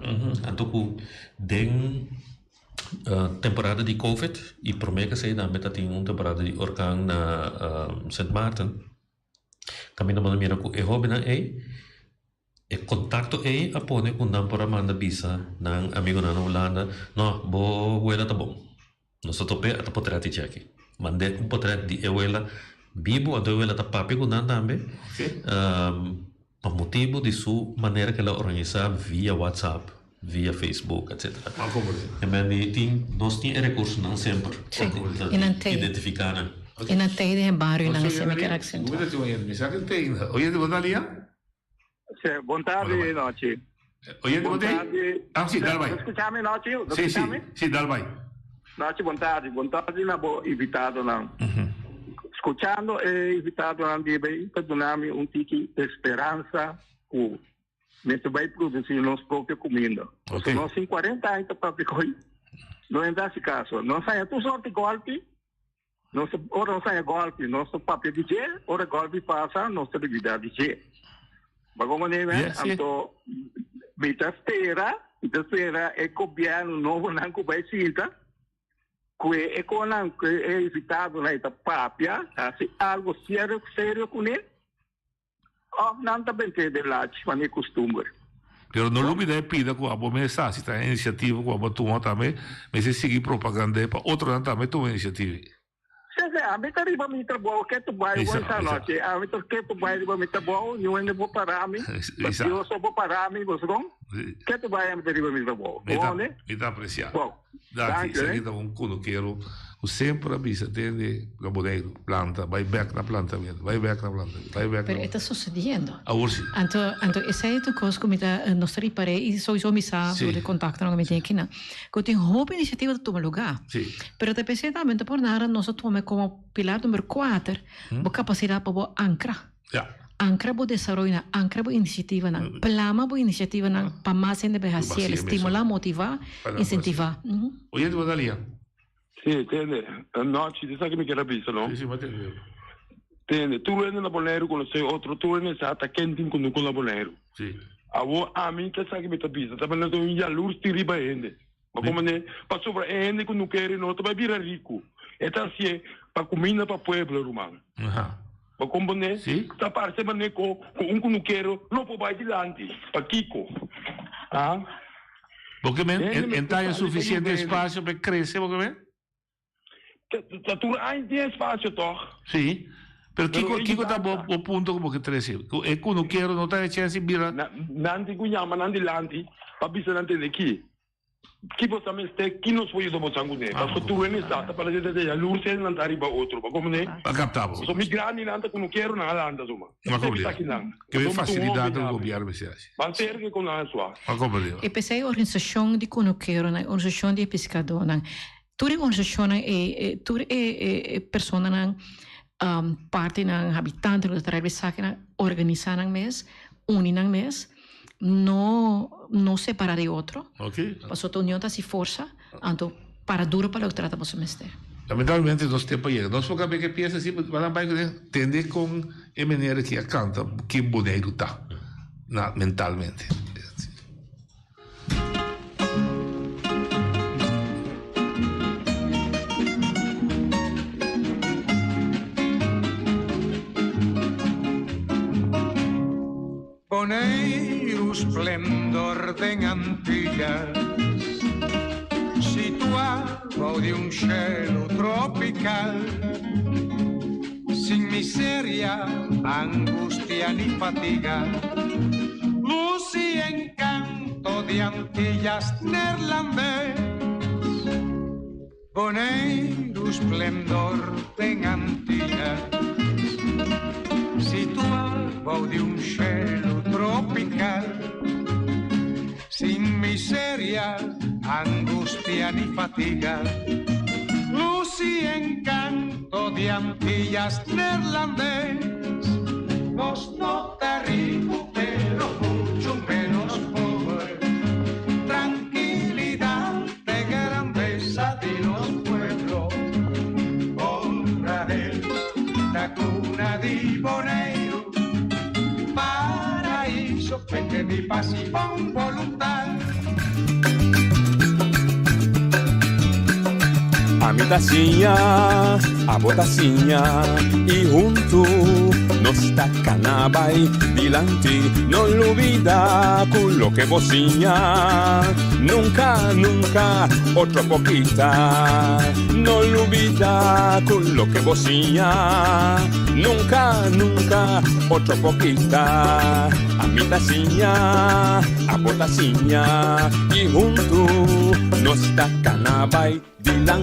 então com den temporada de Covid e por meio que sei da meta tem temporada de orkan na St. Martin caminho para mira com Robin e contato a pone com não para manda visa nang amigo na Holanda no bo huela tá bom no sotope a potrati aqui mandei potrati de huela vivo a huela tá papi com não também a motivo de sua maneira que ela organiza via WhatsApp via Facebook etc e men tem nós tem recursos não sempre identificar e não tem de barrio não se me quer accento oye de Bonalia buon tardi noci. Buon tardi. Ah sì, dal vai. Ascoltiamo noci? Sì, dal vai. Noci, buon tardi na bo invitato na. Ascoltando e invitato na di perdonami un tiki de speranza cu mentre vai produzir nos proprio comida. Okay. Nós em 40 anos para coi. Não é desse caso. Não sai tu sorte golpe. Ora não sai golpe, nosso papel de G, ora golpe passa, nossa vida de G. Bagaimana anto bita spera e copiano novo não que vai sinta que é com não que é evitado na ita papia assim algo sério com ele não também tem de lá mas é costume pero não lubi da pida com a boa mensagem está iniciativa com a boa também mas se seguir propaganda para outro não também tua iniciativa. A mim arriba mi trabalho que tu vai essa noite. A mim que tu vai arriba mi trabalho, eu ainda vou parar mim. Eu só vou parar mim, você não? Que tu vai arriba mi trabalho. Me dá apreciado. Daqui seguida um cunuqueiro, o sempre avisa tende gaboneiro, planta, vai back na planta mesmo, vai back na planta. Pero está sucedendo. Agora sim. Anto essa é a coisa que me dá nossa ripare e sowieso mi sa de contato não me tem aqui não. Que tem uma iniciativa de tomar lugar. Sim. Pero te pensei também por nada nós toma como pilar número 4, a capacidade para ancrar. Ancra bo desarrollo, ancra bo iniciativa, plama bo iniciativa para mais gente behaciel, estimular, motivar, incentivar. Oye, tu Dalia. Sì, tende, noci, ti sa che mi chiede visto, no? Sì, ma te lo tende, tu vieni da Bonero con sei altro, tu vieni sa attaccanti con la Bonero. Sì. A me che sa che mi tapisa, sta parlando di all'ursti ribaende. Ma come ne, pa sopra ende con un queri, no, tu vai vira ricco. E ta si è, pa comina pa pueblo romano. Ma come ne, sta parte ma ne con un cunuquero, non può vai di lanti, pa Kiko. Porque entra suficiente spazio per crescere, porque men? Tu hai spazio toch? Sì. Per Kiko da buon punto come che cresce. E cunuquero non ta chance bira. Nanti cugnama, nanti lanti, pa bisogna di chi. Chi possa meste, chi non suoi dopo sangue, ma tu ne stata per la gente all'urse non arriva altro, ma come ne? Ma captavo. Sono migranti nanta con un chiaro na landa insomma. Ma come? Che vi facilità del governo sia. Ma perché con la sua? Ma come? E pensei organizzazione di cunuquero, organizzazione di pescador, tu organizzazione e persone parte ng habitante ng trabe sa akin organizar ng mes, unin ng mes, no separar de otro. Okay. Passo união tá se força, anto para duro para o que tratamos o mestre. Lamentablemente nosso tempo chega. Nós vamos ver que pensa assim, mas vai entender com a maneira que canta, que bonito tá, mentalmente. Boneiro esplendor de Antillas, situado de un cielo tropical, sin miseria, angustia ni fatiga, luz y encanto de Antillas neerlandés. Boneiro esplendor de Antillas, situado de un cielo tropical, sin miseria, angustia ni fatiga, luz y encanto de Antillas neerlandés. Vos no te rico, pero mucho menos pobre, tranquilidad de grandeza de los pueblos, honradez, la cuna de Boneiro, paraíso de mi paz y con voluntad. A mi tacinha, a botacinha, e junto nos tacanabay dilante, no lo olvida con lo que vocinha. Nunca, nunca, otra poquita, no lo olvida con lo que vocinha. Nunca, nunca, otra poquita. A mi tacinha, a botacinha, e junto nos tacanabay dilante.